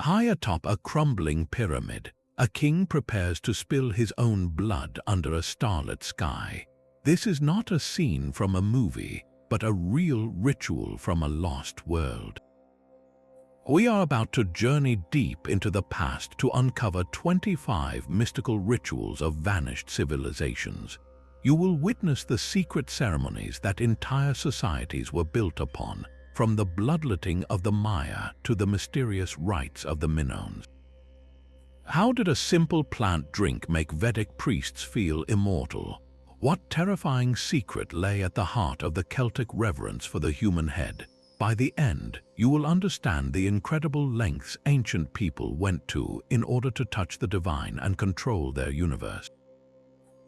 High atop a crumbling pyramid, a king prepares to spill his own blood under a starlit sky. This is not a scene from a movie, but a real ritual from a lost world. We are about to journey deep into the past to uncover 25 mystical rituals of vanished civilizations. You will witness the secret ceremonies that entire societies were built upon, from the bloodletting of the Maya to the mysterious rites of the Minoans. How did a simple plant drink make Vedic priests feel immortal? What terrifying secret lay at the heart of the Celtic reverence for the human head? By the end, you will understand the incredible lengths ancient people went to in order to touch the divine and control their universe.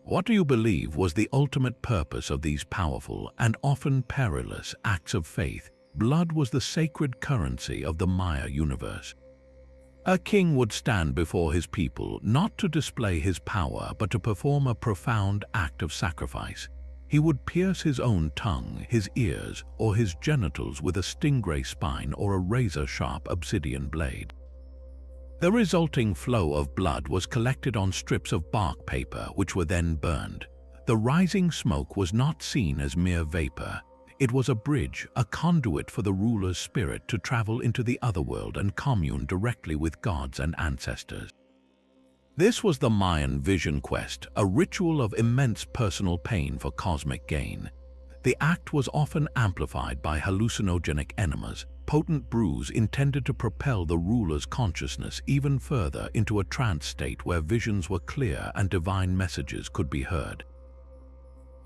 What do you believe was the ultimate purpose of these powerful and often perilous acts of faith? Blood was the sacred currency of the Maya universe. A king would stand before his people not to display his power but to perform a profound act of sacrifice. He would pierce his own tongue, his ears, or his genitals with a stingray spine or a razor-sharp obsidian blade. The resulting flow of blood was collected on strips of bark paper which were then burned. The rising smoke was not seen as mere vapor. It was a bridge, a conduit for the ruler's spirit to travel into the otherworld and commune directly with gods and ancestors. This was the Mayan vision quest, a ritual of immense personal pain for cosmic gain. The act was often amplified by hallucinogenic enemas, potent brews intended to propel the ruler's consciousness even further into a trance state where visions were clear and divine messages could be heard.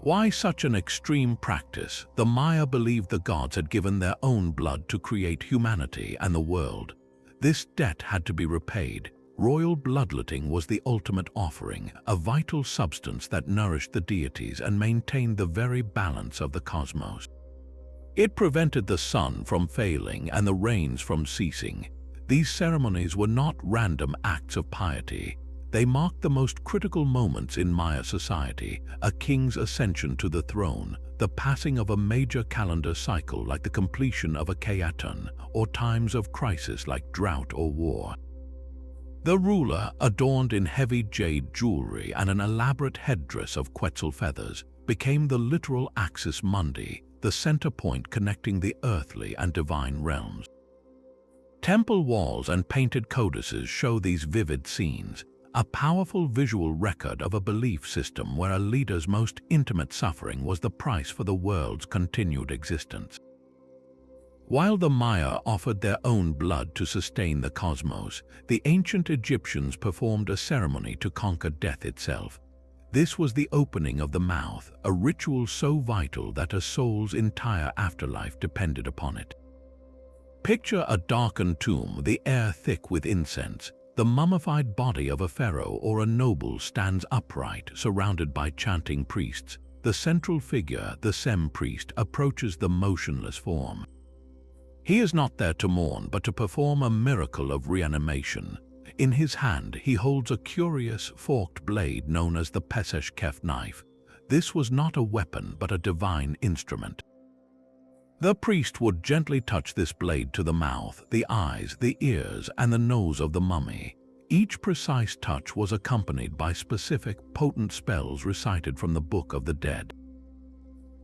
Why such an extreme practice? The Maya believed the gods had given their own blood to create humanity and the world. This debt had to be repaid. Royal bloodletting was the ultimate offering, a vital substance that nourished the deities and maintained the very balance of the cosmos. It prevented the sun from failing and the rains from ceasing. These ceremonies were not random acts of piety. They marked the most critical moments in Maya society: a king's ascension to the throne, the passing of a major calendar cycle like the completion of a Kayatan, or times of crisis like drought or war. The ruler, adorned in heavy jade jewelry and an elaborate headdress of quetzal feathers, became the literal axis mundi, the center point connecting the earthly and divine realms. Temple walls and painted codices show these vivid scenes, a powerful visual record of a belief system where a leader's most intimate suffering was the price for the world's continued existence. While the Maya offered their own blood to sustain the cosmos, the ancient Egyptians performed a ceremony to conquer death itself. This was the opening of the mouth, a ritual so vital that a soul's entire afterlife depended upon it. Picture a darkened tomb, the air thick with incense. The mummified body of a pharaoh or a noble stands upright, surrounded by chanting priests. The central figure, the Sem priest, approaches the motionless form. He is not there to mourn, but to perform a miracle of reanimation. In his hand, he holds a curious, forked blade known as the Peseshkef knife. This was not a weapon, but a divine instrument. The priest would gently touch this blade to the mouth, the eyes, the ears, and the nose of the mummy. Each precise touch was accompanied by specific, potent spells recited from the Book of the Dead.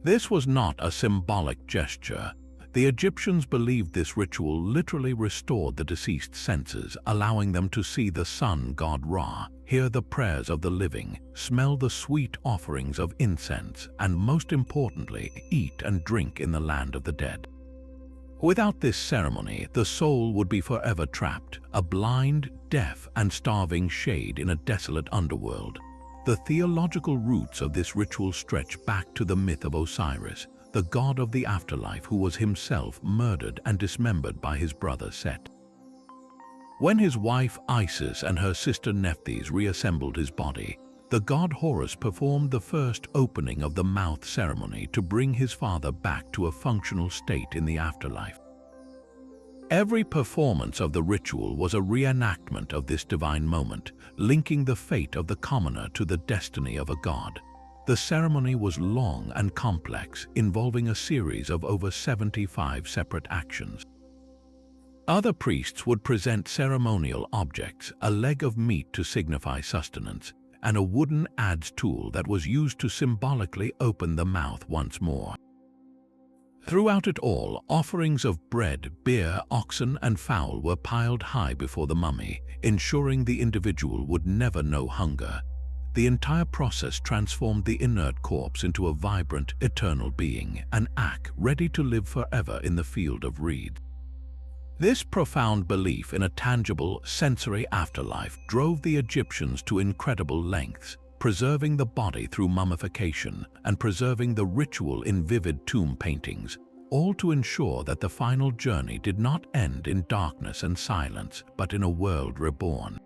This was not a symbolic gesture. The Egyptians believed this ritual literally restored the deceased's senses, allowing them to see the sun god Ra, hear the prayers of the living, smell the sweet offerings of incense, and most importantly, eat and drink in the land of the dead. Without this ceremony, the soul would be forever trapped, a blind, deaf, and starving shade in a desolate underworld. The theological roots of this ritual stretch back to the myth of Osiris, the god of the afterlife who was himself murdered and dismembered by his brother Set. When his wife Isis and her sister Nephthys reassembled his body, the god Horus performed the first opening of the mouth ceremony to bring his father back to a functional state in the afterlife. Every performance of the ritual was a reenactment of this divine moment, linking the fate of the commoner to the destiny of a god. The ceremony was long and complex, involving a series of over 75 separate actions. Other priests would present ceremonial objects, a leg of meat to signify sustenance, and a wooden adze tool that was used to symbolically open the mouth once more. Throughout it all, offerings of bread, beer, oxen, and fowl were piled high before the mummy, ensuring the individual would never know hunger. The entire process transformed the inert corpse into a vibrant, eternal being, an act ready to live forever in the field of reeds. This profound belief in a tangible, sensory afterlife drove the Egyptians to incredible lengths, preserving the body through mummification and preserving the ritual in vivid tomb paintings, all to ensure that the final journey did not end in darkness and silence, but in a world reborn.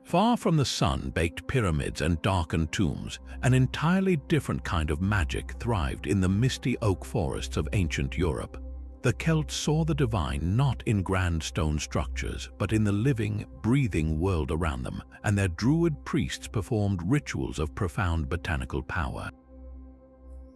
Far from the sun-baked pyramids and darkened tombs, an entirely different kind of magic thrived in the misty oak forests of ancient Europe. The Celts saw the divine not in grand stone structures, but in the living, breathing world around them, and their druid priests performed rituals of profound botanical power.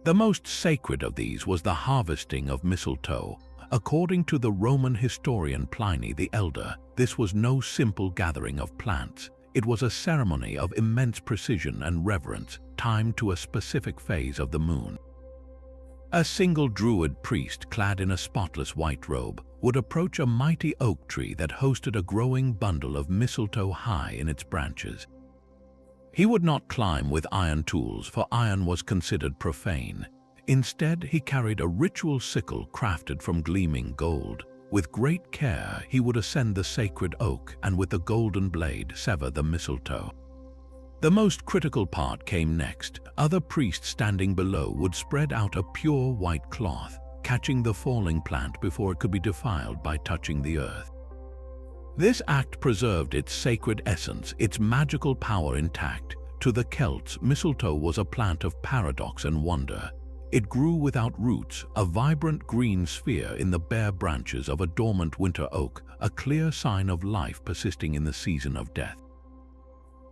The most sacred of these was the harvesting of mistletoe. According to the Roman historian Pliny the Elder, this was no simple gathering of plants. It was a ceremony of immense precision and reverence, timed to a specific phase of the moon. A single druid priest clad in a spotless white robe would approach a mighty oak tree that hosted a growing bundle of mistletoe high in its branches. He would not climb with iron tools, for iron was considered profane. Instead, he carried a ritual sickle crafted from gleaming gold. With great care, he would ascend the sacred oak and with the golden blade sever the mistletoe. The most critical part came next. Other priests standing below would spread out a pure white cloth, catching the falling plant before it could be defiled by touching the earth. This act preserved its sacred essence, its magical power intact. To the Celts, mistletoe was a plant of paradox and wonder. It grew without roots, a vibrant green sphere in the bare branches of a dormant winter oak, a clear sign of life persisting in the season of death.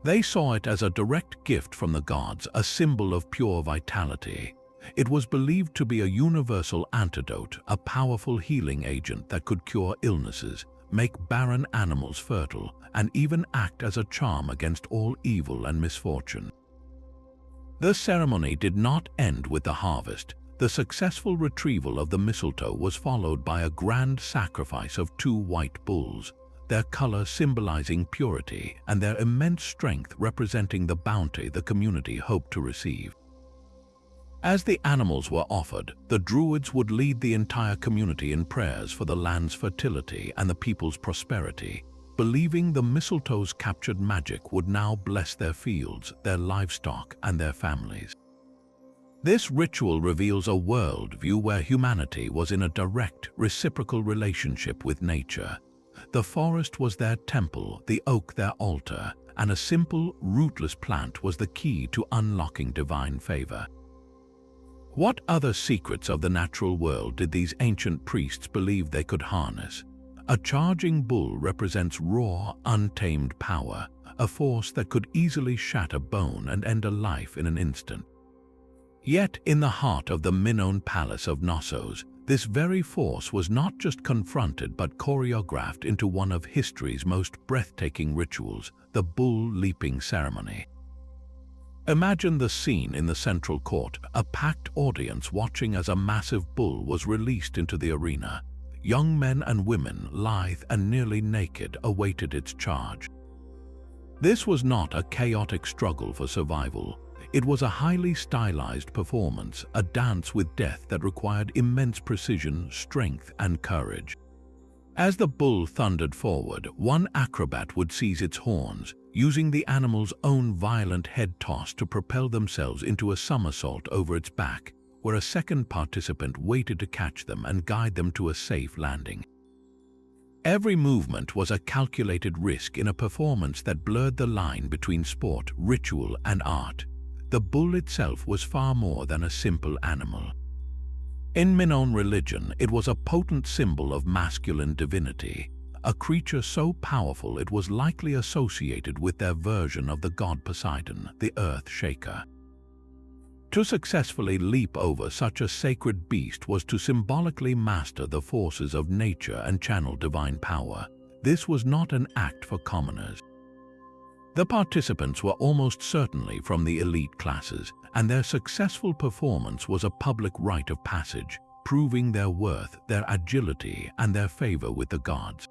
They saw it as a direct gift from the gods, a symbol of pure vitality. It was believed to be a universal antidote, a powerful healing agent that could cure illnesses, make barren animals fertile, and even act as a charm against all evil and misfortune. The ceremony did not end with the harvest. The successful retrieval of the mistletoe was followed by a grand sacrifice of 2 white bulls, their color symbolizing purity and their immense strength representing the bounty the community hoped to receive. As the animals were offered, the druids would lead the entire community in prayers for the land's fertility and the people's prosperity, believing the mistletoe's captured magic would now bless their fields, their livestock, and their families. This ritual reveals a worldview where humanity was in a direct, reciprocal relationship with nature. The forest was their temple, the oak their altar, and a simple, rootless plant was the key to unlocking divine favor. What other secrets of the natural world did these ancient priests believe they could harness? A charging bull represents raw, untamed power, a force that could easily shatter bone and end a life in an instant. Yet, in the heart of the Minoan palace of Knossos, this very force was not just confronted but choreographed into one of history's most breathtaking rituals, the bull leaping ceremony. Imagine the scene in the central court, a packed audience watching as a massive bull was released into the arena. Young men and women, lithe and nearly naked, awaited its charge. This was not a chaotic struggle for survival. It was a highly stylized performance, a dance with death that required immense precision, strength, and courage. As the bull thundered forward, one acrobat would seize its horns, using the animal's own violent head toss to propel themselves into a somersault over its back, where a second participant waited to catch them and guide them to a safe landing. Every movement was a calculated risk in a performance that blurred the line between sport, ritual, and art. The bull itself was far more than a simple animal. In Minoan religion, it was a potent symbol of masculine divinity, a creature so powerful it was likely associated with their version of the god Poseidon, the earth shaker. To successfully leap over such a sacred beast was to symbolically master the forces of nature and channel divine power. This was not an act for commoners. The participants were almost certainly from the elite classes, and their successful performance was a public rite of passage, proving their worth, their agility, and their favor with the gods.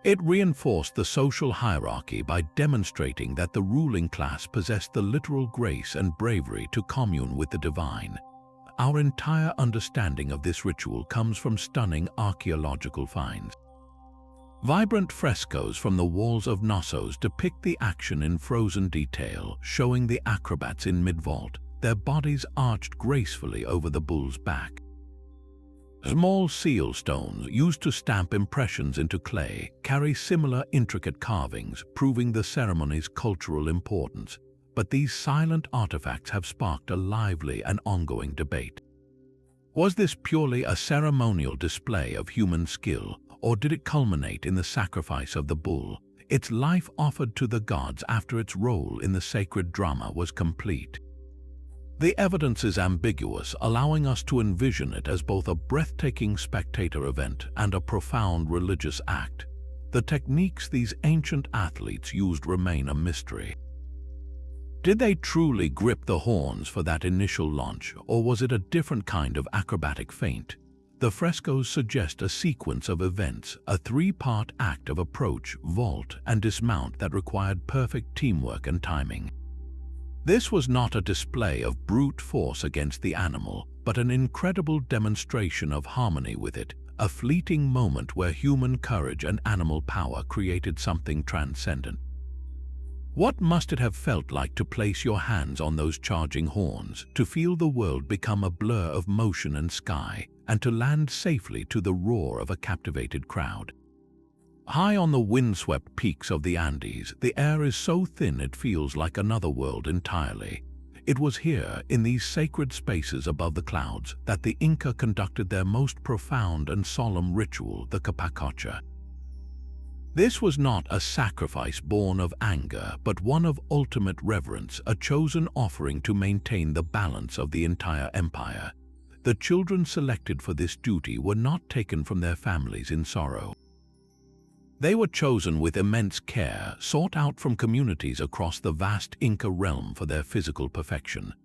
It reinforced the social hierarchy by demonstrating that the ruling class possessed the literal grace and bravery to commune with the divine. Our entire understanding of this ritual comes from stunning archaeological finds. Vibrant frescoes from the walls of Knossos depict the action in frozen detail, showing the acrobats in mid-vault, their bodies arched gracefully over the bull's back. Small seal stones, used to stamp impressions into clay, carry similar intricate carvings, proving the ceremony's cultural importance. But these silent artifacts have sparked a lively and ongoing debate. Was this purely a ceremonial display of human skill, or did it culminate in the sacrifice of the bull, its life offered to the gods after its role in the sacred drama was complete? The evidence is ambiguous, allowing us to envision it as both a breathtaking spectator event and a profound religious act. The techniques these ancient athletes used remain a mystery. Did they truly grip the horns for that initial launch, or was it a different kind of acrobatic feint? The frescoes suggest a sequence of events, a three-part act of approach, vault, and dismount that required perfect teamwork and timing. This was not a display of brute force against the animal, but an incredible demonstration of harmony with it, a fleeting moment where human courage and animal power created something transcendent. What must it have felt like to place your hands on those charging horns, to feel the world become a blur of motion and sky, and to land safely to the roar of a captivated crowd? High on the windswept peaks of the Andes, the air is so thin it feels like another world entirely. It was here, in these sacred spaces above the clouds, that the Inca conducted their most profound and solemn ritual, the capacocha. This was not a sacrifice born of anger, but one of ultimate reverence, a chosen offering to maintain the balance of the entire empire. The children selected for this duty were not taken from their families in sorrow. They were chosen with immense care, sought out from communities across the vast Inca realm for their physical perfection.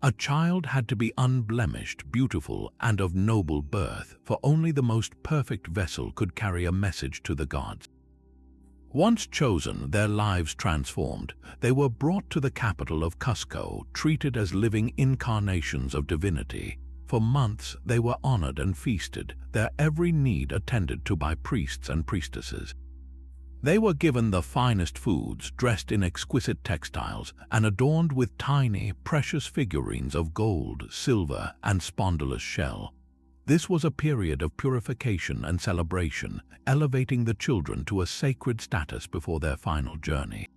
A child had to be unblemished, beautiful, and of noble birth, for only the most perfect vessel could carry a message to the gods. Once chosen, their lives transformed. They were brought to the capital of Cusco, treated as living incarnations of divinity. For months, they were honored and feasted, their every need attended to by priests and priestesses. They were given the finest foods, dressed in exquisite textiles, and adorned with tiny, precious figurines of gold, silver, and spondylus shell. This was a period of purification and celebration, elevating the children to a sacred status before their final journey.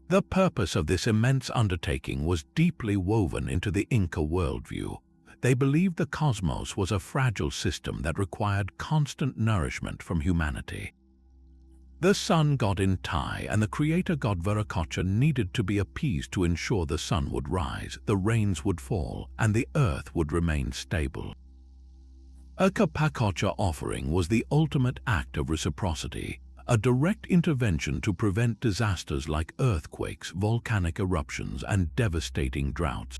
The purpose of this immense undertaking was deeply woven into the Inca worldview. They believed the cosmos was a fragile system that required constant nourishment from humanity. The sun god Inti and the creator god Viracocha needed to be appeased to ensure the sun would rise, the rains would fall, and the earth would remain stable. A capacocha offering was the ultimate act of reciprocity, a direct intervention to prevent disasters like earthquakes, volcanic eruptions, and devastating droughts.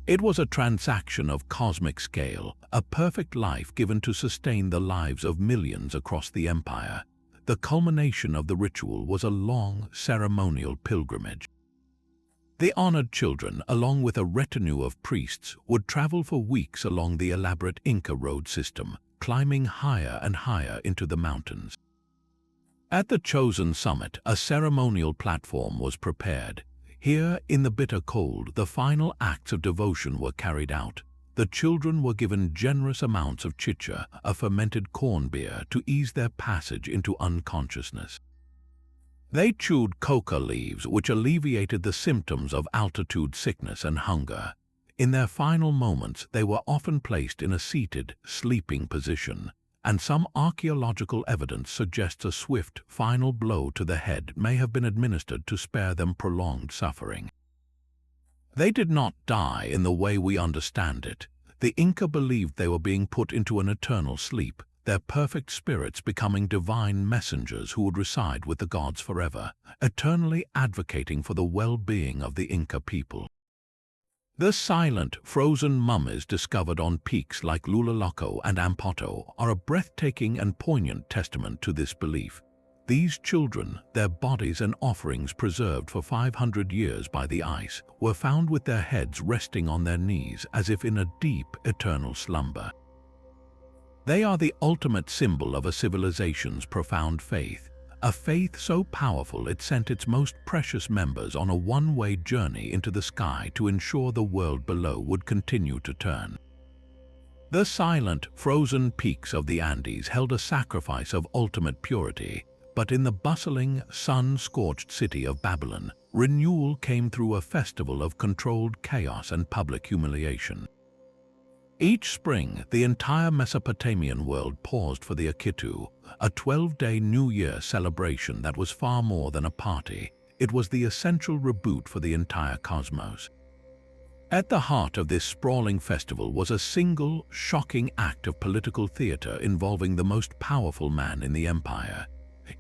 It was a transaction of cosmic scale, a perfect life given to sustain the lives of millions across the empire. The culmination of the ritual was a long, ceremonial pilgrimage. The honored children, along with a retinue of priests, would travel for weeks along the elaborate Inca road system, climbing higher and higher into the mountains. At the chosen summit, a ceremonial platform was prepared. Here, in the bitter cold, the final acts of devotion were carried out. The children were given generous amounts of chicha, a fermented corn beer, to ease their passage into unconsciousness. They chewed coca leaves, which alleviated the symptoms of altitude sickness and hunger. In their final moments, they were often placed in a seated, sleeping position, and some archaeological evidence suggests a swift, final blow to the head may have been administered to spare them prolonged suffering. They did not die in the way we understand it. The Inca believed they were being put into an eternal sleep, their perfect spirits becoming divine messengers who would reside with the gods forever, eternally advocating for the well-being of the Inca people. The silent, frozen mummies discovered on peaks like Lulaloco and Ampoto are a breathtaking and poignant testament to this belief. These children, their bodies and offerings preserved for 500 years by the ice, were found with their heads resting on their knees as if in a deep, eternal slumber. They are the ultimate symbol of a civilization's profound faith, a faith so powerful it sent its most precious members on a one-way journey into the sky to ensure the world below would continue to turn. The silent, frozen peaks of the Andes held a sacrifice of ultimate purity, but in the bustling, sun-scorched city of Babylon, renewal came through a festival of controlled chaos and public humiliation. Each spring, the entire Mesopotamian world paused for the Akitu, a 12-day New Year celebration that was far more than a party. It was the essential reboot for the entire cosmos. At the heart of this sprawling festival was a single, shocking act of political theater involving the most powerful man in the empire.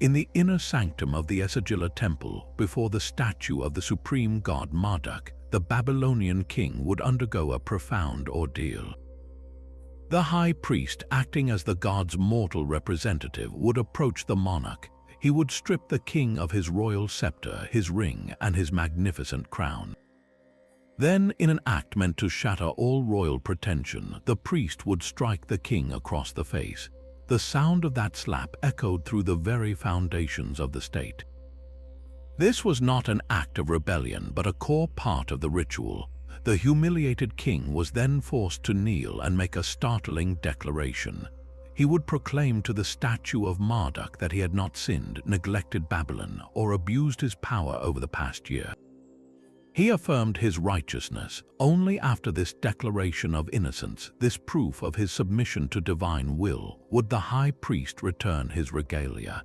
In the inner sanctum of the Esagila temple, before the statue of the supreme god Marduk, the Babylonian king would undergo a profound ordeal. The high priest, acting as the god's mortal representative, would approach the monarch. He would strip the king of his royal scepter, his ring, and his magnificent crown. Then, in an act meant to shatter all royal pretension, the priest would strike the king across the face. The sound of that slap echoed through the very foundations of the state. This was not an act of rebellion, but a core part of the ritual. The humiliated king was then forced to kneel and make a startling declaration. He would proclaim to the statue of Marduk that he had not sinned, neglected Babylon, or abused his power over the past year. He affirmed his righteousness. Only after this declaration of innocence, this proof of his submission to divine will, would the high priest return his regalia.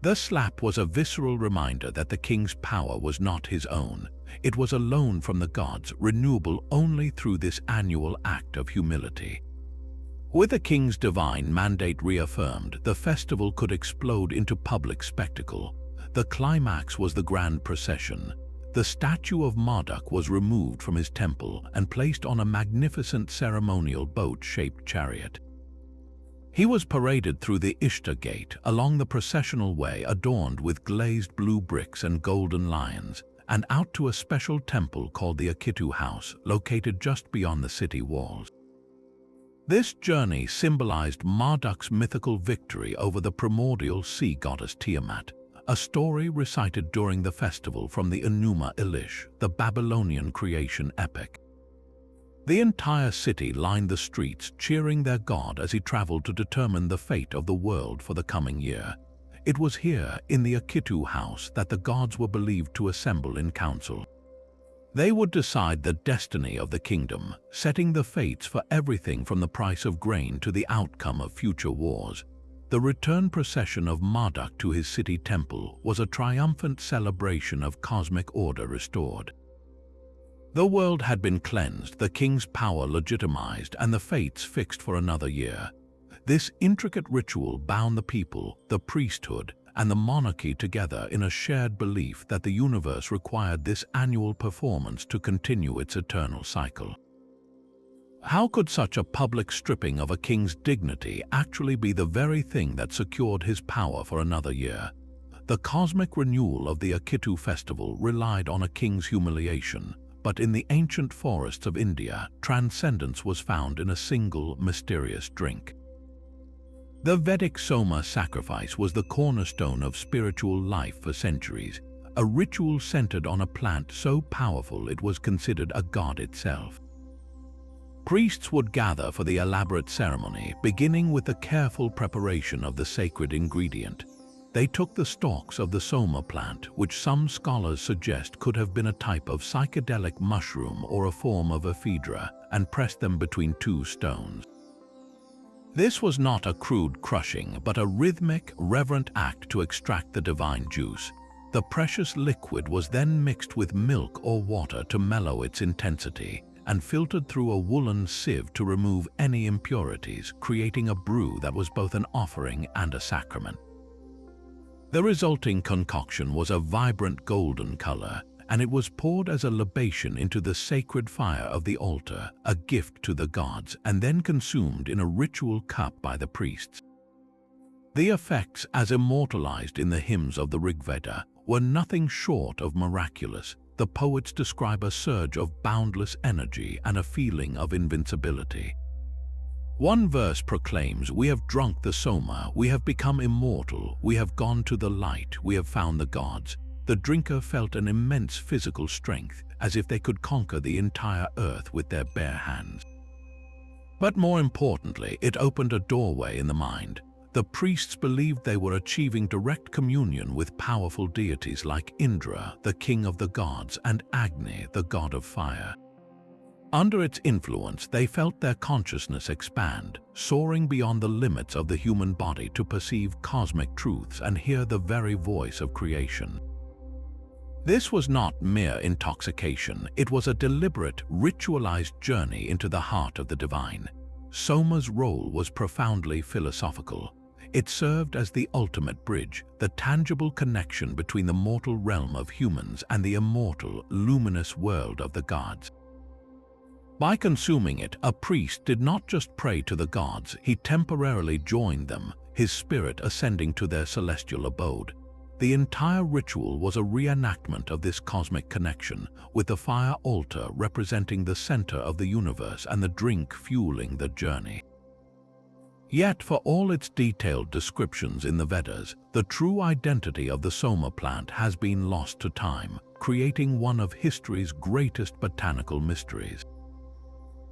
The slap was a visceral reminder that the king's power was not his own. It was a loan from the gods, renewable only through this annual act of humility. With the king's divine mandate reaffirmed, the festival could explode into public spectacle. The climax was the grand procession. The statue of Marduk was removed from his temple and placed on a magnificent ceremonial boat-shaped chariot. He was paraded through the Ishtar Gate, along the processional way adorned with glazed blue bricks and golden lions, and out to a special temple called the Akitu House, located just beyond the city walls. This journey symbolized Marduk's mythical victory over the primordial sea goddess Tiamat, a story recited during the festival from the Enuma Elish, the Babylonian creation epic. The entire city lined the streets, cheering their god as he traveled to determine the fate of the world for the coming year. It was here, in the Akitu House, that the gods were believed to assemble in council. They would decide the destiny of the kingdom, setting the fates for everything from the price of grain to the outcome of future wars. The return procession of Marduk to his city temple was a triumphant celebration of cosmic order restored. The world had been cleansed, the king's power legitimized, and the fates fixed for another year. This intricate ritual bound the people, the priesthood, and the monarchy together in a shared belief that the universe required this annual performance to continue its eternal cycle. How could such a public stripping of a king's dignity actually be the very thing that secured his power for another year? The cosmic renewal of the Akitu festival relied on a king's humiliation, but in the ancient forests of India, transcendence was found in a single mysterious drink. The Vedic Soma sacrifice was the cornerstone of spiritual life for centuries, a ritual centered on a plant so powerful it was considered a god itself. Priests would gather for the elaborate ceremony, beginning with the careful preparation of the sacred ingredient. They took the stalks of the Soma plant, which some scholars suggest could have been a type of psychedelic mushroom or a form of ephedra, and pressed them between two stones. This was not a crude crushing, but a rhythmic, reverent act to extract the divine juice. The precious liquid was then mixed with milk or water to mellow its intensity and filtered through a woolen sieve to remove any impurities, creating a brew that was both an offering and a sacrament. The resulting concoction was a vibrant golden color, and it was poured as a libation into the sacred fire of the altar, a gift to the gods, and then consumed in a ritual cup by the priests. The effects, as immortalized in the hymns of the Rigveda, were nothing short of miraculous. The poets describe a surge of boundless energy and a feeling of invincibility. One verse proclaims, "We have drunk the soma, we have become immortal, we have gone to the light, we have found the gods." The drinker felt an immense physical strength, as if they could conquer the entire earth with their bare hands. But more importantly, it opened a doorway in the mind. The priests believed they were achieving direct communion with powerful deities like Indra, the king of the gods, and Agni, the god of fire. Under its influence, they felt their consciousness expand, soaring beyond the limits of the human body to perceive cosmic truths and hear the very voice of creation. This was not mere intoxication, it was a deliberate, ritualized journey into the heart of the divine. Soma's role was profoundly philosophical. It served as the ultimate bridge, the tangible connection between the mortal realm of humans and the immortal, luminous world of the gods. By consuming it, a priest did not just pray to the gods, he temporarily joined them, his spirit ascending to their celestial abode. The entire ritual was a reenactment of this cosmic connection, with the fire altar representing the center of the universe and the drink fueling the journey. Yet, for all its detailed descriptions in the Vedas, the true identity of the soma plant has been lost to time, creating one of history's greatest botanical mysteries.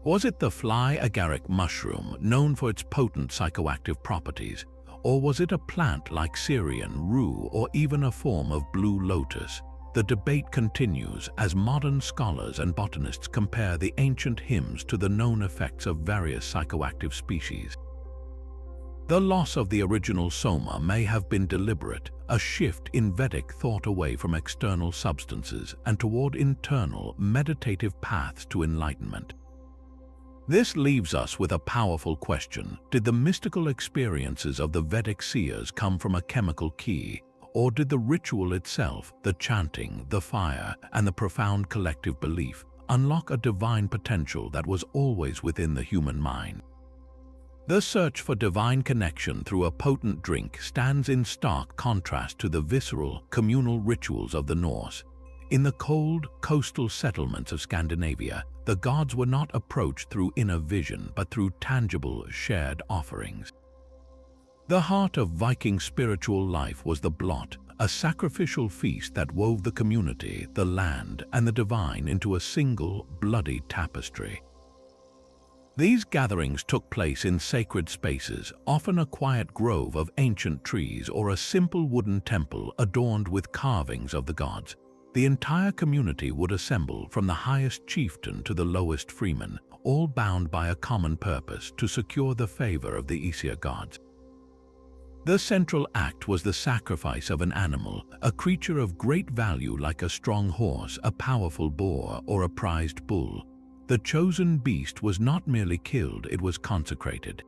Was it the fly agaric mushroom, known for its potent psychoactive properties, or was it a plant like Syrian rue or even a form of blue lotus? The debate continues as modern scholars and botanists compare the ancient hymns to the known effects of various psychoactive species. The loss of the original soma may have been deliberate, a shift in Vedic thought away from external substances and toward internal, meditative paths to enlightenment. This leaves us with a powerful question. Did the mystical experiences of the Vedic seers come from a chemical key, or did the ritual itself, the chanting, the fire, and the profound collective belief, unlock a divine potential that was always within the human mind? The search for divine connection through a potent drink stands in stark contrast to the visceral, communal rituals of the Norse. In the cold, coastal settlements of Scandinavia, the gods were not approached through inner vision but through tangible, shared offerings. The heart of Viking spiritual life was the blot, a sacrificial feast that wove the community, the land, and the divine into a single, bloody tapestry. These gatherings took place in sacred spaces, often a quiet grove of ancient trees or a simple wooden temple adorned with carvings of the gods. The entire community would assemble, from the highest chieftain to the lowest freeman, all bound by a common purpose to secure the favor of the Aesir gods. The central act was the sacrifice of an animal, a creature of great value like a strong horse, a powerful boar, or a prized bull. The chosen beast was not merely killed, it was consecrated.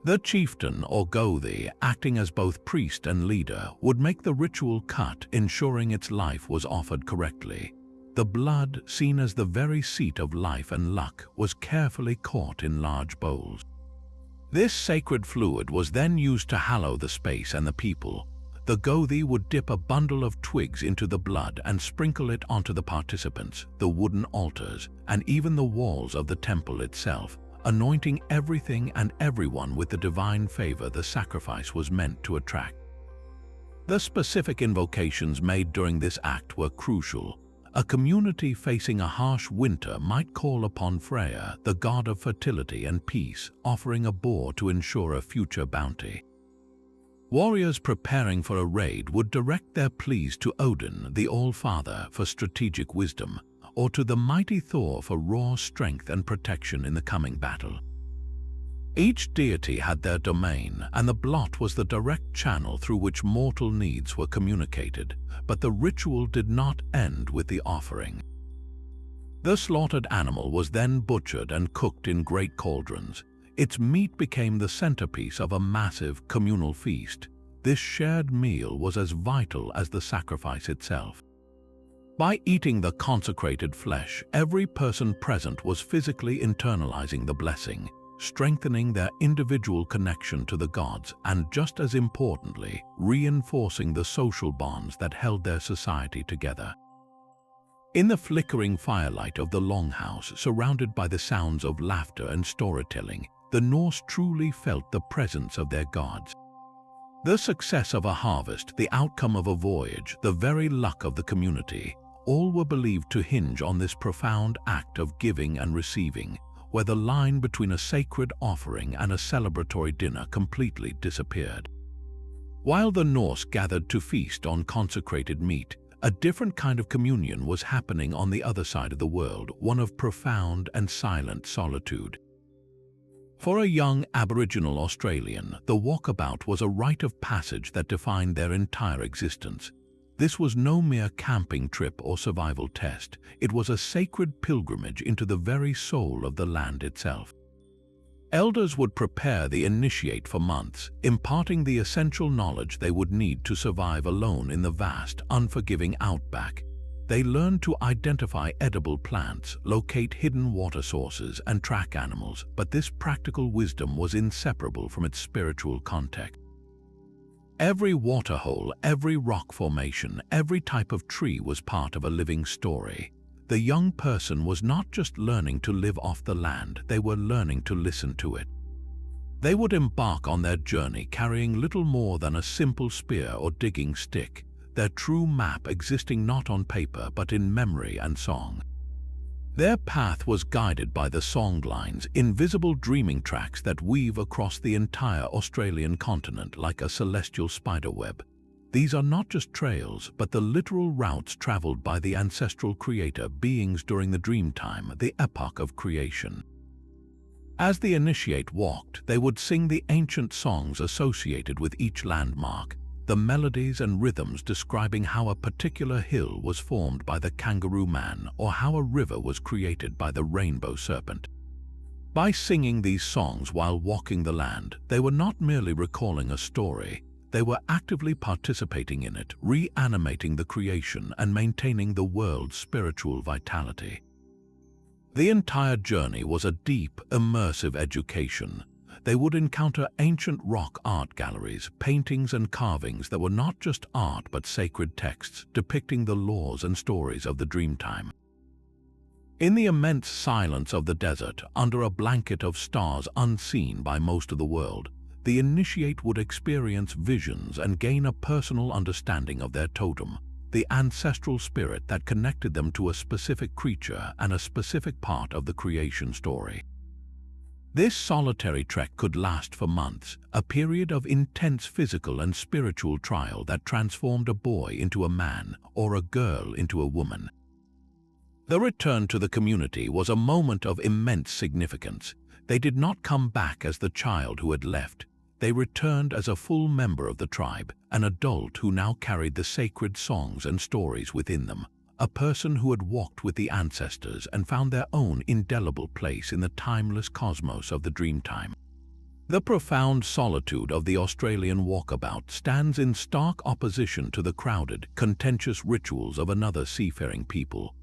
The chieftain, or Gothi, acting as both priest and leader, would make the ritual cut, ensuring its life was offered correctly. The blood, seen as the very seat of life and luck, was carefully caught in large bowls. This sacred fluid was then used to hallow the space and the people. The Gothi would dip a bundle of twigs into the blood and sprinkle it onto the participants, the wooden altars, and even the walls of the temple itself, anointing everything and everyone with the divine favor the sacrifice was meant to attract. The specific invocations made during this act were crucial. A community facing a harsh winter might call upon Freya, the god of fertility and peace, offering a boar to ensure a future bounty. Warriors preparing for a raid would direct their pleas to Odin, the All-Father, for strategic wisdom, or to the mighty Thor for raw strength and protection in the coming battle. Each deity had their domain, and the blot was the direct channel through which mortal needs were communicated, but the ritual did not end with the offering. The slaughtered animal was then butchered and cooked in great cauldrons. Its meat became the centerpiece of a massive communal feast. This shared meal was as vital as the sacrifice itself. By eating the consecrated flesh, every person present was physically internalizing the blessing, strengthening their individual connection to the gods, and just as importantly, reinforcing the social bonds that held their society together. In the flickering firelight of the longhouse, surrounded by the sounds of laughter and storytelling, the Norse truly felt the presence of their gods. The success of a harvest, the outcome of a voyage, the very luck of the community, all were believed to hinge on this profound act of giving and receiving, where the line between a sacred offering and a celebratory dinner completely disappeared. While the Norse gathered to feast on consecrated meat, a different kind of communion was happening on the other side of the world, one of profound and silent solitude. For a young Aboriginal Australian, the walkabout was a rite of passage that defined their entire existence. This was no mere camping trip or survival test. It was a sacred pilgrimage into the very soul of the land itself. Elders would prepare the initiate for months, imparting the essential knowledge they would need to survive alone in the vast, unforgiving outback. They learned to identify edible plants, locate hidden water sources, and track animals, but this practical wisdom was inseparable from its spiritual context. Every waterhole, every rock formation, every type of tree was part of a living story. The young person was not just learning to live off the land, they were learning to listen to it. They would embark on their journey carrying little more than a simple spear or digging stick, their true map existing not on paper but in memory and song. Their path was guided by the songlines, invisible dreaming tracks that weave across the entire Australian continent like a celestial spiderweb. These are not just trails, but the literal routes traveled by the ancestral creator beings during the dream time, the epoch of creation. As the initiate walked, they would sing the ancient songs associated with each landmark, the melodies and rhythms describing how a particular hill was formed by the kangaroo man or how a river was created by the rainbow serpent. By singing these songs while walking the land, they were not merely recalling a story, they were actively participating in it, reanimating the creation and maintaining the world's spiritual vitality. The entire journey was a deep, immersive education. They would encounter ancient rock art galleries, paintings and carvings that were not just art but sacred texts depicting the laws and stories of the Dreamtime. In the immense silence of the desert, under a blanket of stars unseen by most of the world, the initiate would experience visions and gain a personal understanding of their totem, the ancestral spirit that connected them to a specific creature and a specific part of the creation story. This solitary trek could last for months, a period of intense physical and spiritual trial that transformed a boy into a man or a girl into a woman. The return to the community was a moment of immense significance. They did not come back as the child who had left. They returned as a full member of the tribe, an adult who now carried the sacred songs and stories within them, a person who had walked with the ancestors and found their own indelible place in the timeless cosmos of the Dreamtime. The profound solitude of the Australian walkabout stands in stark opposition to the crowded, contentious rituals of another seafaring people.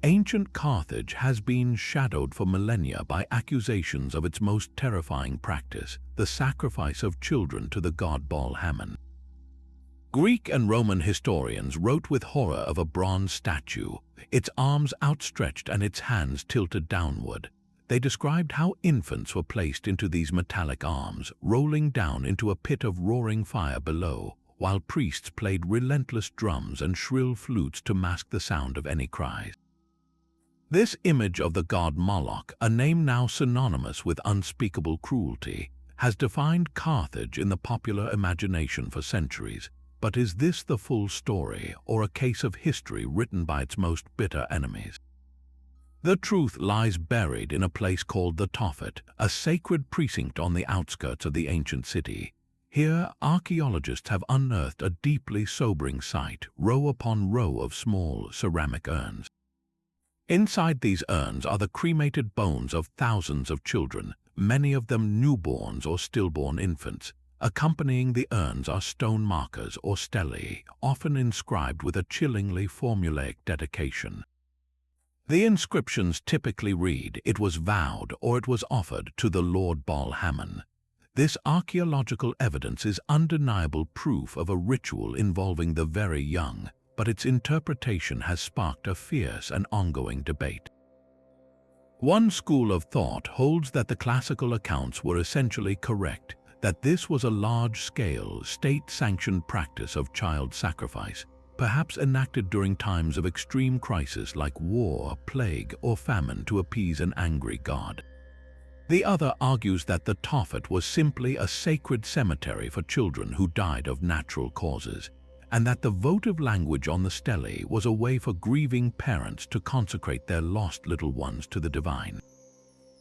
Ancient Carthage has been shadowed for millennia by accusations of its most terrifying practice, the sacrifice of children to the god Baal Hammon. Greek and Roman historians wrote with horror of a bronze statue, its arms outstretched and its hands tilted downward. They described how infants were placed into these metallic arms, rolling down into a pit of roaring fire below, while priests played relentless drums and shrill flutes to mask the sound of any cries. This image of the god Moloch, a name now synonymous with unspeakable cruelty, has defined Carthage in the popular imagination for centuries. But is this the full story, or a case of history written by its most bitter enemies? The truth lies buried in a place called the Tophet, a sacred precinct on the outskirts of the ancient city. Here, archaeologists have unearthed a deeply sobering sight, row upon row of small ceramic urns. Inside these urns are the cremated bones of thousands of children, many of them newborns or stillborn infants. Accompanying the urns are stone markers or stelae, often inscribed with a chillingly formulaic dedication. The inscriptions typically read, "It was vowed" or "It was offered to the Lord Baal Hammon." This archaeological evidence is undeniable proof of a ritual involving the very young, but its interpretation has sparked a fierce and ongoing debate. One school of thought holds that the classical accounts were essentially correct, that this was a large-scale, state-sanctioned practice of child sacrifice, perhaps enacted during times of extreme crisis like war, plague, or famine to appease an angry god. The other argues that the Tophet was simply a sacred cemetery for children who died of natural causes, and that the votive language on the stelae was a way for grieving parents to consecrate their lost little ones to the divine.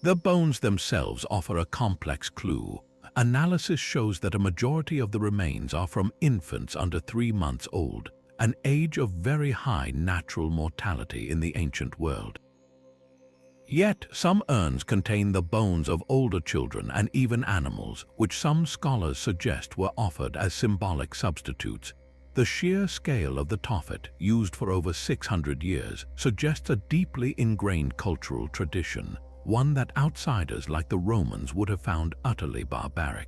The bones themselves offer a complex clue. Analysis shows that a majority of the remains are from infants under 3 months old, an age of very high natural mortality in the ancient world. Yet, some urns contain the bones of older children and even animals, which some scholars suggest were offered as symbolic substitutes. The sheer scale of the Tophet, used for over 600 years, suggests a deeply ingrained cultural tradition, one that outsiders like the Romans would have found utterly barbaric.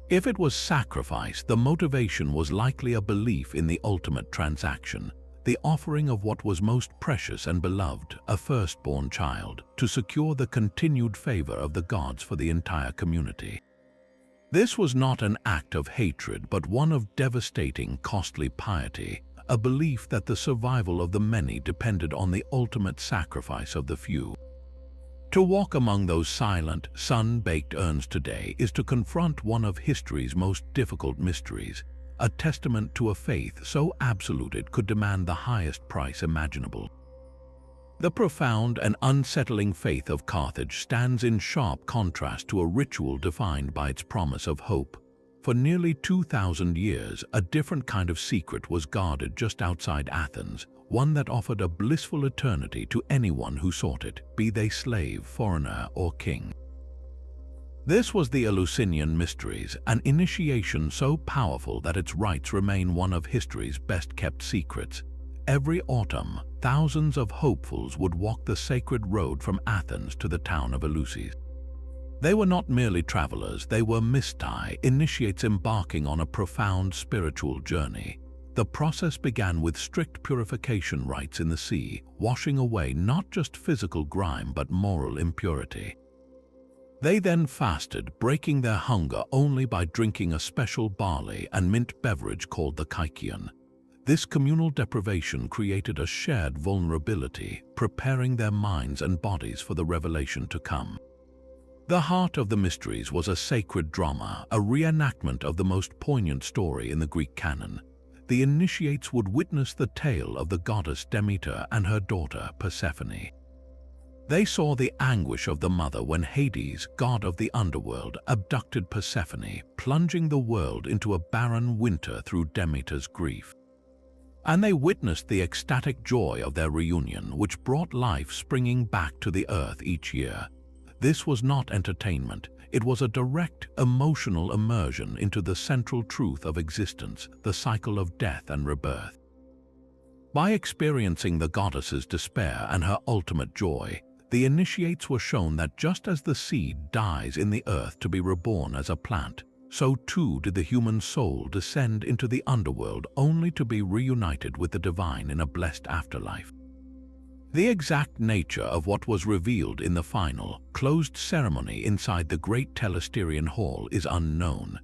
If it was sacrifice, the motivation was likely a belief in the ultimate transaction, the offering of what was most precious and beloved, a firstborn child, to secure the continued favor of the gods for the entire community. This was not an act of hatred, but one of devastating, costly piety, a belief that the survival of the many depended on the ultimate sacrifice of the few. To walk among those silent, sun-baked urns today is to confront one of history's most difficult mysteries, a testament to a faith so absolute it could demand the highest price imaginable. The profound and unsettling faith of Carthage stands in sharp contrast to a ritual defined by its promise of hope. For nearly 2,000 years, a different kind of secret was guarded just outside Athens, one that offered a blissful eternity to anyone who sought it, be they slave, foreigner, or king. This was the Eleusinian Mysteries, an initiation so powerful that its rites remain one of history's best-kept secrets. Every autumn, thousands of hopefuls would walk the sacred road from Athens to the town of Eleusis. They were not merely travelers, they were mystai, initiates embarking on a profound spiritual journey. The process began with strict purification rites in the sea, washing away not just physical grime but moral impurity. They then fasted, breaking their hunger only by drinking a special barley and mint beverage called the kykeon. This communal deprivation created a shared vulnerability, preparing their minds and bodies for the revelation to come. The heart of the mysteries was a sacred drama, a reenactment of the most poignant story in the Greek canon. The initiates would witness the tale of the goddess Demeter and her daughter Persephone. They saw the anguish of the mother when Hades, god of the underworld, abducted Persephone, plunging the world into a barren winter through Demeter's grief. And they witnessed the ecstatic joy of their reunion, which brought life springing back to the earth each year. This was not entertainment. It was a direct, emotional immersion into the central truth of existence, the cycle of death and rebirth. By experiencing the goddess's despair and her ultimate joy, the initiates were shown that just as the seed dies in the earth to be reborn as a plant, so too did the human soul descend into the underworld only to be reunited with the divine in a blessed afterlife. The exact nature of what was revealed in the final, closed ceremony inside the great Telesterian Hall is unknown.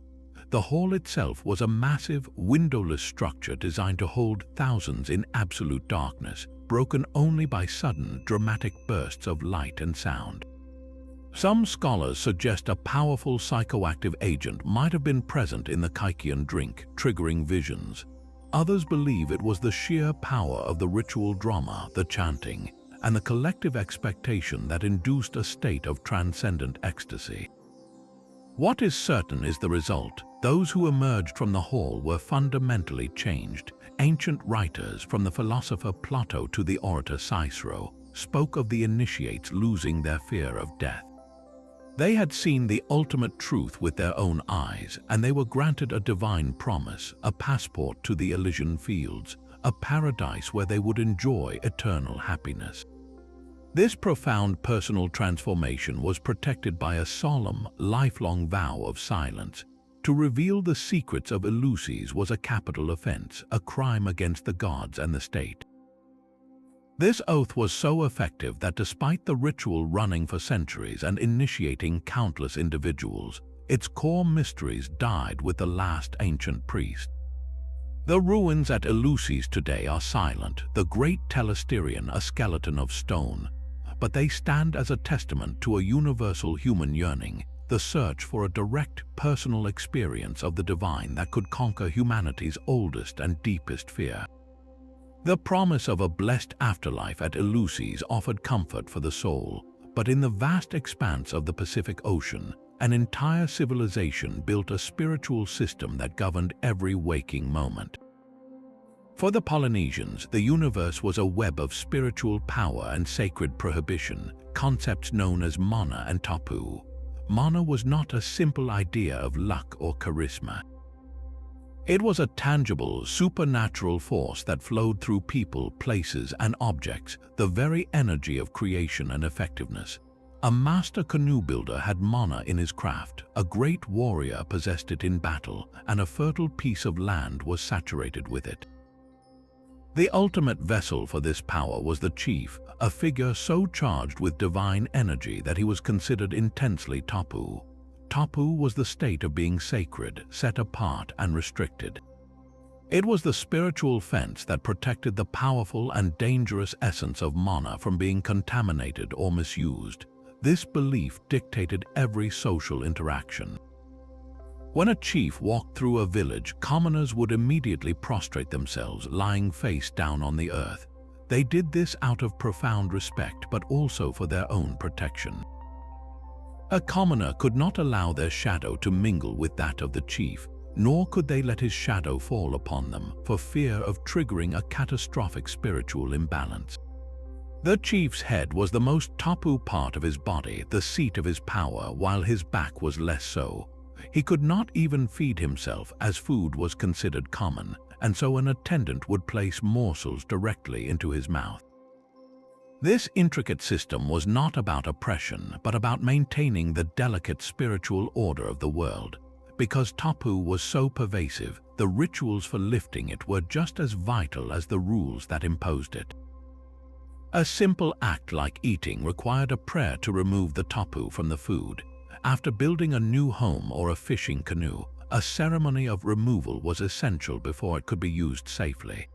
The hall itself was a massive, windowless structure designed to hold thousands in absolute darkness, broken only by sudden, dramatic bursts of light and sound. Some scholars suggest a powerful psychoactive agent might have been present in the kykeon drink, triggering visions. Others believe it was the sheer power of the ritual drama, the chanting, and the collective expectation that induced a state of transcendent ecstasy. What is certain is the result. Those who emerged from the hall were fundamentally changed. Ancient writers, from the philosopher Plato to the orator Cicero, spoke of the initiates losing their fear of death. They had seen the ultimate truth with their own eyes, and they were granted a divine promise, a passport to the Elysian fields, a paradise where they would enjoy eternal happiness. This profound personal transformation was protected by a solemn, lifelong vow of silence. To reveal the secrets of Eleusis was a capital offense, a crime against the gods and the state. This oath was so effective that despite the ritual running for centuries and initiating countless individuals, its core mysteries died with the last ancient priest. The ruins at Eleusis today are silent, the great Telesterion a skeleton of stone, but they stand as a testament to a universal human yearning, the search for a direct, personal experience of the divine that could conquer humanity's oldest and deepest fear. The promise of a blessed afterlife at Eleusis offered comfort for the soul, but in the vast expanse of the Pacific Ocean, an entire civilization built a spiritual system that governed every waking moment. For the Polynesians, the universe was a web of spiritual power and sacred prohibition, concepts known as mana and tapu. Mana was not a simple idea of luck or charisma. It was a tangible, supernatural force that flowed through people, places, and objects, the very energy of creation and effectiveness. A master canoe builder had mana in his craft, a great warrior possessed it in battle, and a fertile piece of land was saturated with it. The ultimate vessel for this power was the chief, a figure so charged with divine energy that he was considered intensely tapu. Tapu was the state of being sacred, set apart, and restricted. It was the spiritual fence that protected the powerful and dangerous essence of mana from being contaminated or misused. This belief dictated every social interaction. When a chief walked through a village, commoners would immediately prostrate themselves, lying face down on the earth. They did this out of profound respect, but also for their own protection. A commoner could not allow their shadow to mingle with that of the chief, nor could they let his shadow fall upon them, for fear of triggering a catastrophic spiritual imbalance. The chief's head was the most tapu part of his body, the seat of his power, while his back was less so. He could not even feed himself, as food was considered common, and so an attendant would place morsels directly into his mouth. This intricate system was not about oppression, but about maintaining the delicate spiritual order of the world. Because tapu was so pervasive, the rituals for lifting it were just as vital as the rules that imposed it. A simple act like eating required a prayer to remove the tapu from the food. After building a new home or a fishing canoe, a ceremony of removal was essential before it could be used safely.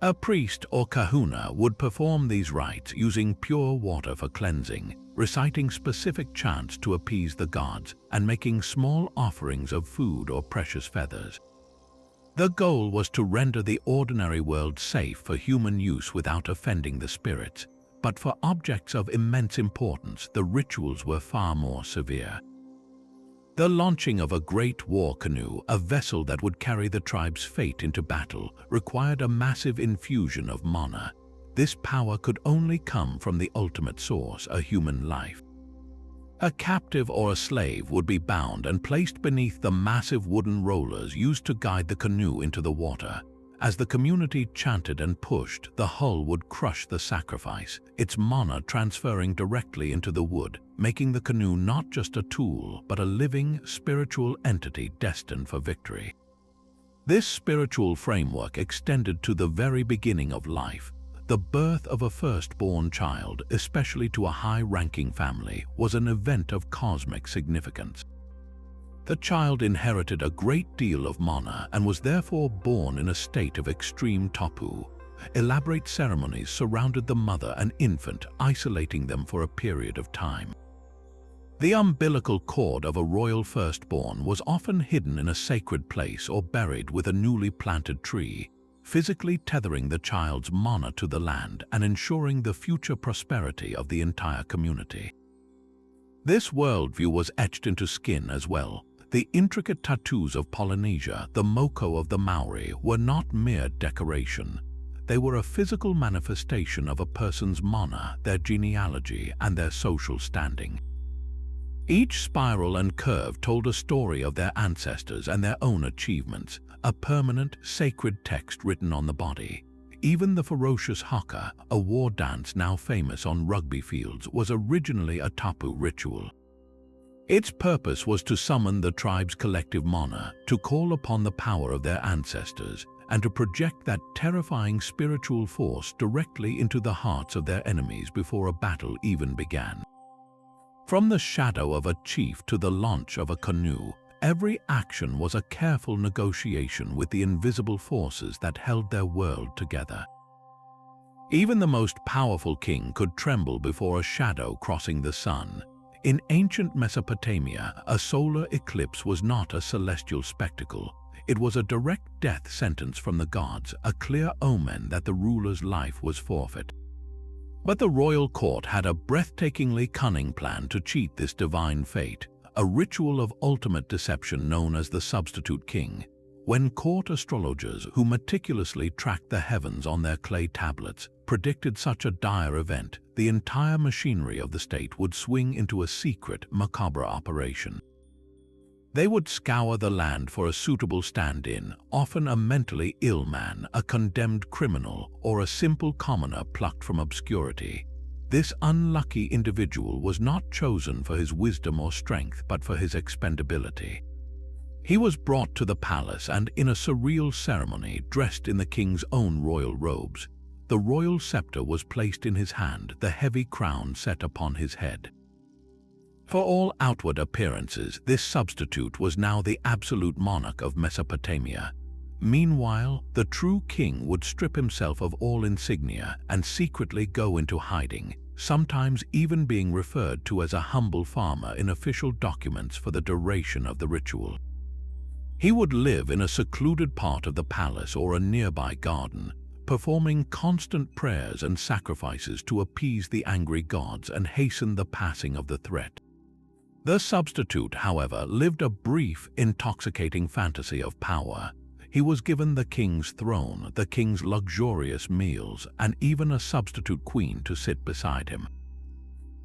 A priest or kahuna would perform these rites using pure water for cleansing, reciting specific chants to appease the gods, and making small offerings of food or precious feathers. The goal was to render the ordinary world safe for human use without offending the spirits, but for objects of immense importance, the rituals were far more severe. The launching of a great war canoe, a vessel that would carry the tribe's fate into battle, required a massive infusion of mana. This power could only come from the ultimate source, a human life. A captive or a slave would be bound and placed beneath the massive wooden rollers used to guide the canoe into the water. As the community chanted and pushed, the hull would crush the sacrifice, its mana transferring directly into the wood, making the canoe not just a tool, but a living, spiritual entity destined for victory. This spiritual framework extended to the very beginning of life. The birth of a firstborn child, especially to a high-ranking family, was an event of cosmic significance. The child inherited a great deal of mana and was therefore born in a state of extreme tapu. Elaborate ceremonies surrounded the mother and infant, isolating them for a period of time. The umbilical cord of a royal firstborn was often hidden in a sacred place or buried with a newly planted tree. physically tethering the child's mana to the land and ensuring the future prosperity of the entire community. This worldview was etched into skin as well. The intricate tattoos of Polynesia, the moko of the Maori, were not mere decoration. They were a physical manifestation of a person's mana, their genealogy, and their social standing. Each spiral and curve told a story of their ancestors and their own achievements, a permanent, sacred text written on the body. Even the ferocious haka, a war dance now famous on rugby fields, was originally a tapu ritual. Its purpose was to summon the tribe's collective mana, to call upon the power of their ancestors, and to project that terrifying spiritual force directly into the hearts of their enemies before a battle even began. From the shadow of a chief to the launch of a canoe, every action was a careful negotiation with the invisible forces that held their world together. Even the most powerful king could tremble before a shadow crossing the sun. In ancient Mesopotamia, a solar eclipse was not a celestial spectacle. It was a direct death sentence from the gods, a clear omen that the ruler's life was forfeit. But the royal court had a breathtakingly cunning plan to cheat this divine fate, a ritual of ultimate deception known as the substitute king. When court astrologers, who meticulously tracked the heavens on their clay tablets, predicted such a dire event, the entire machinery of the state would swing into a secret, macabre operation. They would scour the land for a suitable stand-in, often a mentally ill man, a condemned criminal, or a simple commoner plucked from obscurity. This unlucky individual was not chosen for his wisdom or strength, but for his expendability. He was brought to the palace and, in a surreal ceremony, dressed in the king's own royal robes. The royal scepter was placed in his hand, the heavy crown set upon his head. For all outward appearances, this substitute was now the absolute monarch of Mesopotamia. Meanwhile, the true king would strip himself of all insignia and secretly go into hiding, sometimes even being referred to as a humble farmer in official documents for the duration of the ritual. He would live in a secluded part of the palace or a nearby garden, performing constant prayers and sacrifices to appease the angry gods and hasten the passing of the threat. The substitute, however, lived a brief, intoxicating fantasy of power. He was given the king's throne, the king's luxurious meals, and even a substitute queen to sit beside him.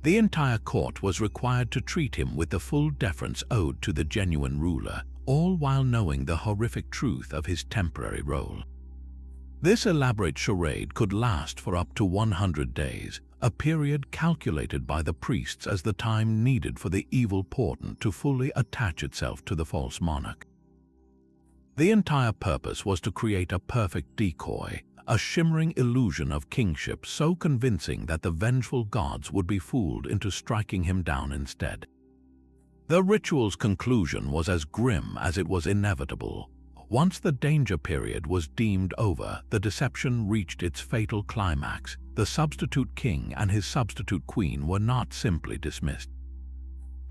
The entire court was required to treat him with the full deference owed to the genuine ruler, all while knowing the horrific truth of his temporary role. This elaborate charade could last for up to 100 days, a period calculated by the priests as the time needed for the evil portent to fully attach itself to the false monarch. The entire purpose was to create a perfect decoy, a shimmering illusion of kingship so convincing that the vengeful gods would be fooled into striking him down instead. The ritual's conclusion was as grim as it was inevitable. Once the danger period was deemed over, the deception reached its fatal climax. The substitute king and his substitute queen were not simply dismissed.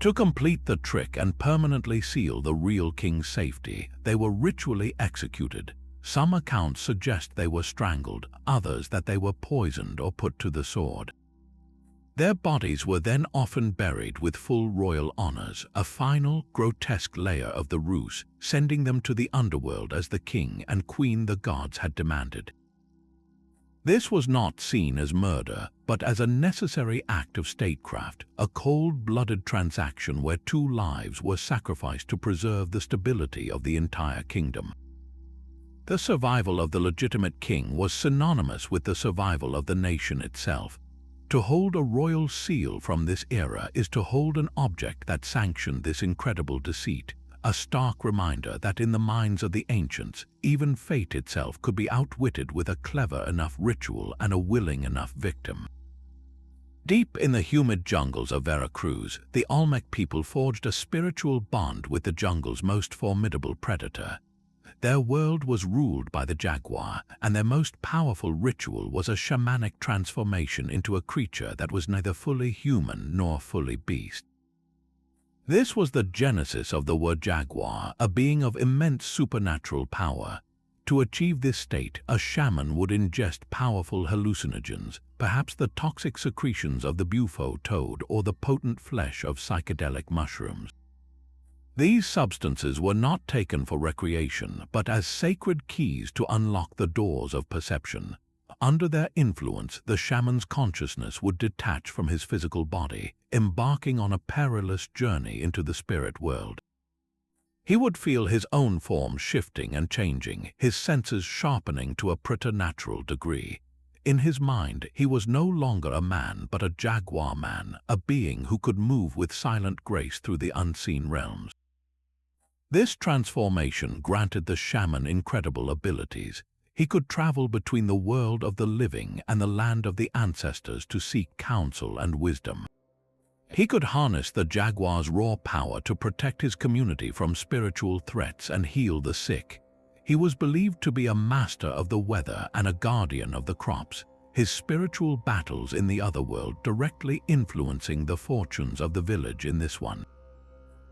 To complete the trick and permanently seal the real king's safety, they were ritually executed. Some accounts suggest they were strangled, others that they were poisoned or put to the sword. Their bodies were then often buried with full royal honors, a final, grotesque layer of the ruse, sending them to the underworld as the king and queen the gods had demanded. This was not seen as murder, but as a necessary act of statecraft, a cold-blooded transaction where two lives were sacrificed to preserve the stability of the entire kingdom. The survival of the legitimate king was synonymous with the survival of the nation itself. To hold a royal seal from this era is to hold an object that sanctioned this incredible deceit, a stark reminder that in the minds of the ancients, even fate itself could be outwitted with a clever enough ritual and a willing enough victim. Deep in the humid jungles of Veracruz, the Olmec people forged a spiritual bond with the jungle's most formidable predator. Their world was ruled by the jaguar, and their most powerful ritual was a shamanic transformation into a creature that was neither fully human nor fully beast. This was the genesis of the word jaguar, a being of immense supernatural power. To achieve this state, a shaman would ingest powerful hallucinogens, perhaps the toxic secretions of the bufo toad or the potent flesh of psychedelic mushrooms. These substances were not taken for recreation, but as sacred keys to unlock the doors of perception. Under their influence, the shaman's consciousness would detach from his physical body, embarking on a perilous journey into the spirit world. He would feel his own form shifting and changing, his senses sharpening to a preternatural degree. In his mind, he was no longer a man but a jaguar man, a being who could move with silent grace through the unseen realms. This transformation granted the shaman incredible abilities. He could travel between the world of the living and the land of the ancestors to seek counsel and wisdom. He could harness the jaguar's raw power to protect his community from spiritual threats and heal the sick. He was believed to be a master of the weather and a guardian of the crops, his spiritual battles in the other world directly influencing the fortunes of the village in this one.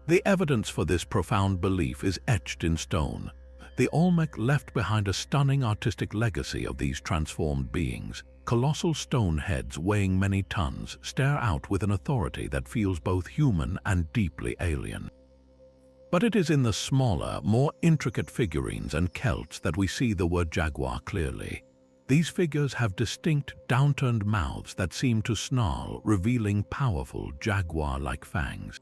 The evidence for this profound belief is etched in stone. The Olmec left behind a stunning artistic legacy of these transformed beings. Colossal stone heads weighing many tons stare out with an authority that feels both human and deeply alien. But it is in the smaller, more intricate figurines and celts that we see the word jaguar clearly. These figures have distinct, downturned mouths that seem to snarl, revealing powerful, jaguar-like fangs.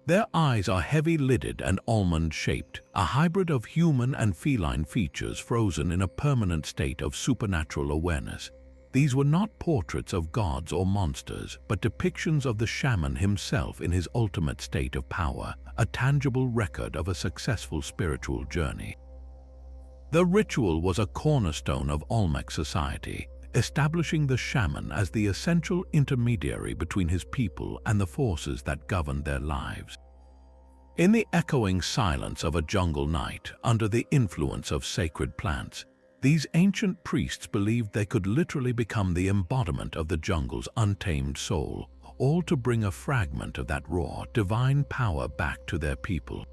Their eyes are heavy-lidded and almond-shaped, a hybrid of human and feline features frozen in a permanent state of supernatural awareness. These were not portraits of gods or monsters, but depictions of the shaman himself in his ultimate state of power, a tangible record of a successful spiritual journey. The ritual was a cornerstone of Olmec society, establishing the shaman as the essential intermediary between his people and the forces that governed their lives. In the echoing silence of a jungle night, under the influence of sacred plants, these ancient priests believed they could literally become the embodiment of the jungle's untamed soul, all to bring a fragment of that raw, divine power back to their people.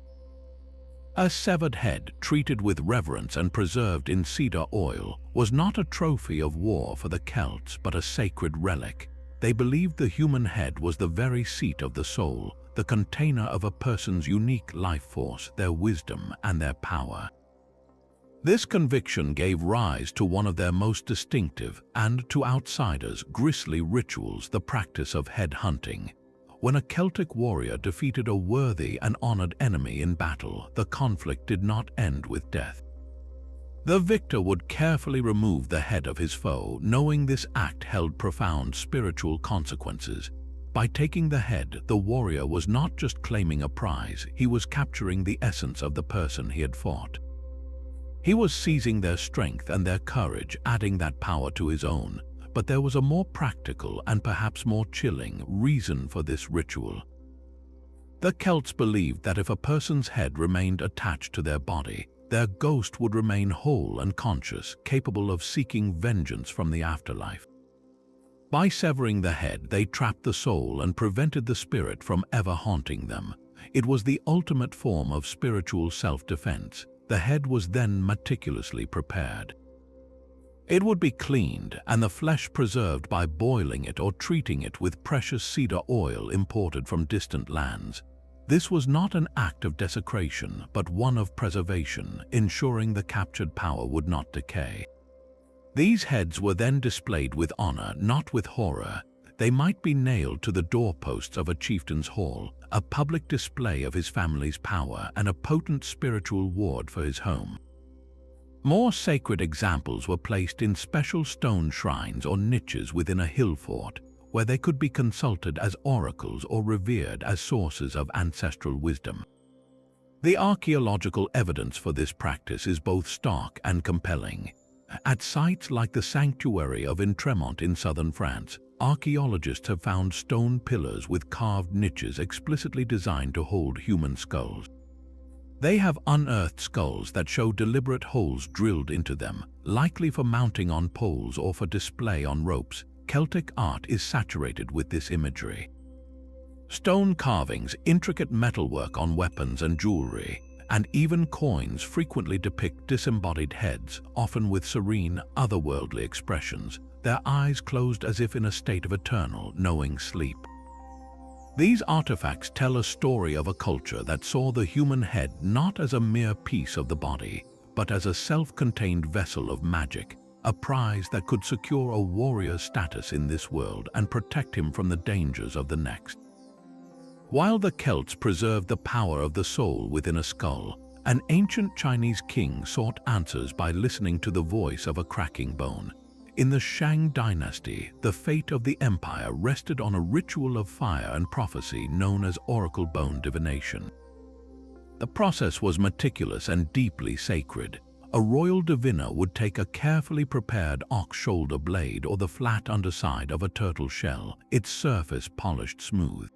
A severed head, treated with reverence and preserved in cedar oil, was not a trophy of war for the Celts but a sacred relic. They believed the human head was the very seat of the soul, the container of a person's unique life force, their wisdom, and their power. This conviction gave rise to one of their most distinctive, and to outsiders, grisly rituals, the practice of head hunting. When a Celtic warrior defeated a worthy and honored enemy in battle, the conflict did not end with death. The victor would carefully remove the head of his foe, knowing this act held profound spiritual consequences. By taking the head, the warrior was not just claiming a prize, he was capturing the essence of the person he had fought. He was seizing their strength and their courage, adding that power to his own. But there was a more practical and perhaps more chilling reason for this ritual. The Celts believed that if a person's head remained attached to their body, their ghost would remain whole and conscious, capable of seeking vengeance from the afterlife. By severing the head, they trapped the soul and prevented the spirit from ever haunting them. It was the ultimate form of spiritual self-defense. The head was then meticulously prepared. It would be cleaned and the flesh preserved by boiling it or treating it with precious cedar oil imported from distant lands. This was not an act of desecration, but one of preservation, ensuring the captured power would not decay. These heads were then displayed with honor, not with horror. They might be nailed to the doorposts of a chieftain's hall, a public display of his family's power and a potent spiritual ward for his home. More sacred examples were placed in special stone shrines or niches within a hill fort, where they could be consulted as oracles or revered as sources of ancestral wisdom. The archaeological evidence for this practice is both stark and compelling. At sites like the sanctuary of Intremont in southern France, archaeologists have found stone pillars with carved niches explicitly designed to hold human skulls. They have unearthed skulls that show deliberate holes drilled into them, likely for mounting on poles or for display on ropes. Celtic art is saturated with this imagery. Stone carvings, intricate metalwork on weapons and jewelry, and even coins frequently depict disembodied heads, often with serene, otherworldly expressions, their eyes closed as if in a state of eternal, knowing sleep. These artifacts tell a story of a culture that saw the human head not as a mere piece of the body, but as a self-contained vessel of magic, a prize that could secure a warrior's status in this world and protect him from the dangers of the next. While the Celts preserved the power of the soul within a skull, an ancient Chinese king sought answers by listening to the voice of a cracking bone. In the Shang dynasty, the fate of the empire rested on a ritual of fire and prophecy known as oracle bone divination. The process was meticulous and deeply sacred. A royal diviner would take a carefully prepared ox shoulder blade or the flat underside of a turtle shell, its surface polished smooth.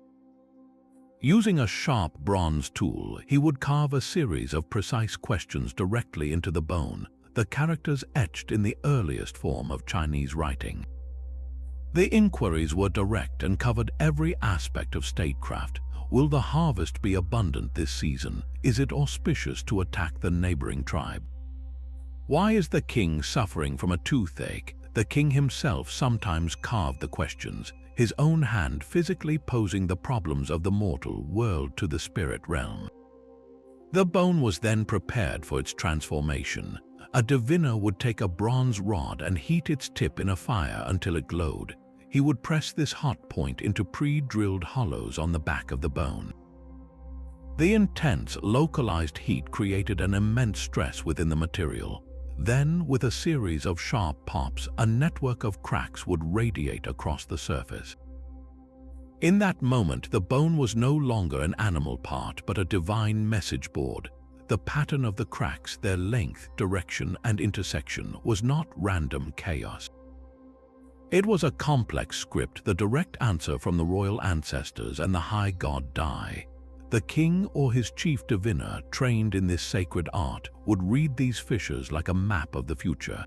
Using a sharp bronze tool, he would carve a series of precise questions directly into the bone, the characters etched in the earliest form of Chinese writing. The inquiries were direct and covered every aspect of statecraft. Will the harvest be abundant this season? Is it auspicious to attack the neighboring tribe? Why is the king suffering from a toothache? The king himself sometimes carved the questions, his own hand physically posing the problems of the mortal world to the spirit realm. The bone was then prepared for its transformation. A diviner would take a bronze rod and heat its tip in a fire until it glowed. He would press this hot point into pre-drilled hollows on the back of the bone. The intense, localized heat created an immense stress within the material. Then, with a series of sharp pops, a network of cracks would radiate across the surface. In that moment, the bone was no longer an animal part, but a divine message board. The pattern of the cracks, their length, direction, and intersection was not random chaos. It was a complex script, the direct answer from the royal ancestors and the high god Dai. The king or his chief diviner, trained in this sacred art, would read these fissures like a map of the future.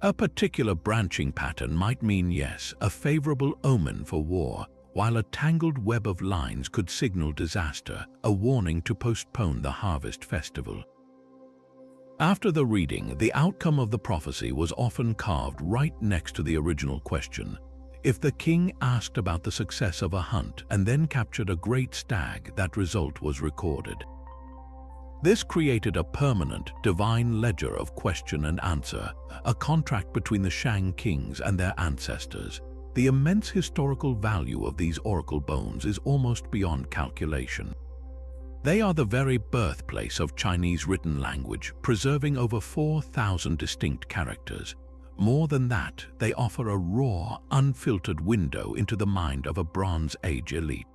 A particular branching pattern might mean, yes, a favorable omen for war, while a tangled web of lines could signal disaster, a warning to postpone the harvest festival. After the reading, the outcome of the prophecy was often carved right next to the original question. If the king asked about the success of a hunt and then captured a great stag, that result was recorded. This created a permanent, divine ledger of question and answer, a contract between the Shang kings and their ancestors. The immense historical value of these oracle bones is almost beyond calculation. They are the very birthplace of Chinese written language, preserving over 4,000 distinct characters. More than that, they offer a raw, unfiltered window into the mind of a Bronze Age elite.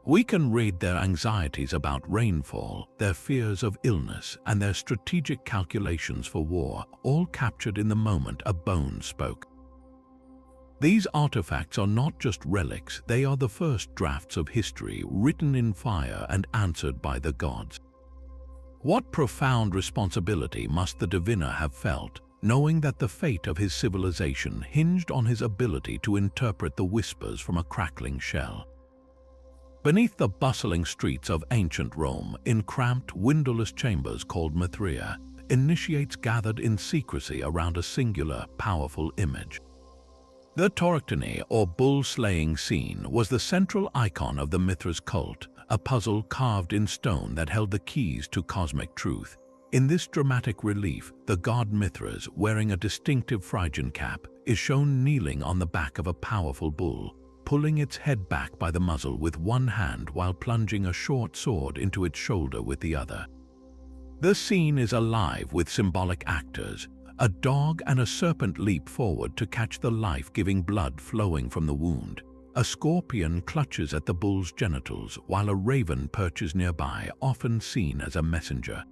We can read their anxieties about rainfall, their fears of illness, and their strategic calculations for war, all captured in the moment a bone spoke. These artifacts are not just relics, they are the first drafts of history written in fire and answered by the gods. What profound responsibility must the diviner have felt, knowing that the fate of his civilization hinged on his ability to interpret the whispers from a crackling shell. Beneath the bustling streets of ancient Rome, in cramped, windowless chambers called Mithria, initiates gathered in secrecy around a singular, powerful image. The Tauroctony, or bull-slaying scene, was the central icon of the Mithras cult, a puzzle carved in stone that held the keys to cosmic truth. In this dramatic relief, the god Mithras, wearing a distinctive Phrygian cap, is shown kneeling on the back of a powerful bull, pulling its head back by the muzzle with one hand while plunging a short sword into its shoulder with the other. The scene is alive with symbolic actors. A dog and a serpent leap forward to catch the life-giving blood flowing from the wound. A scorpion clutches at the bull's genitals, while a raven perches nearby, often seen as a messenger.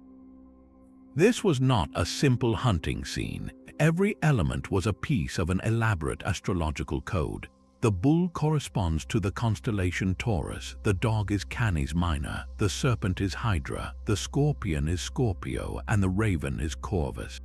This was not a simple hunting scene. Every element was a piece of an elaborate astrological code. The bull corresponds to the constellation Taurus, the dog is Canis Minor, the serpent is Hydra, the scorpion is Scorpio, and the raven is Corvus.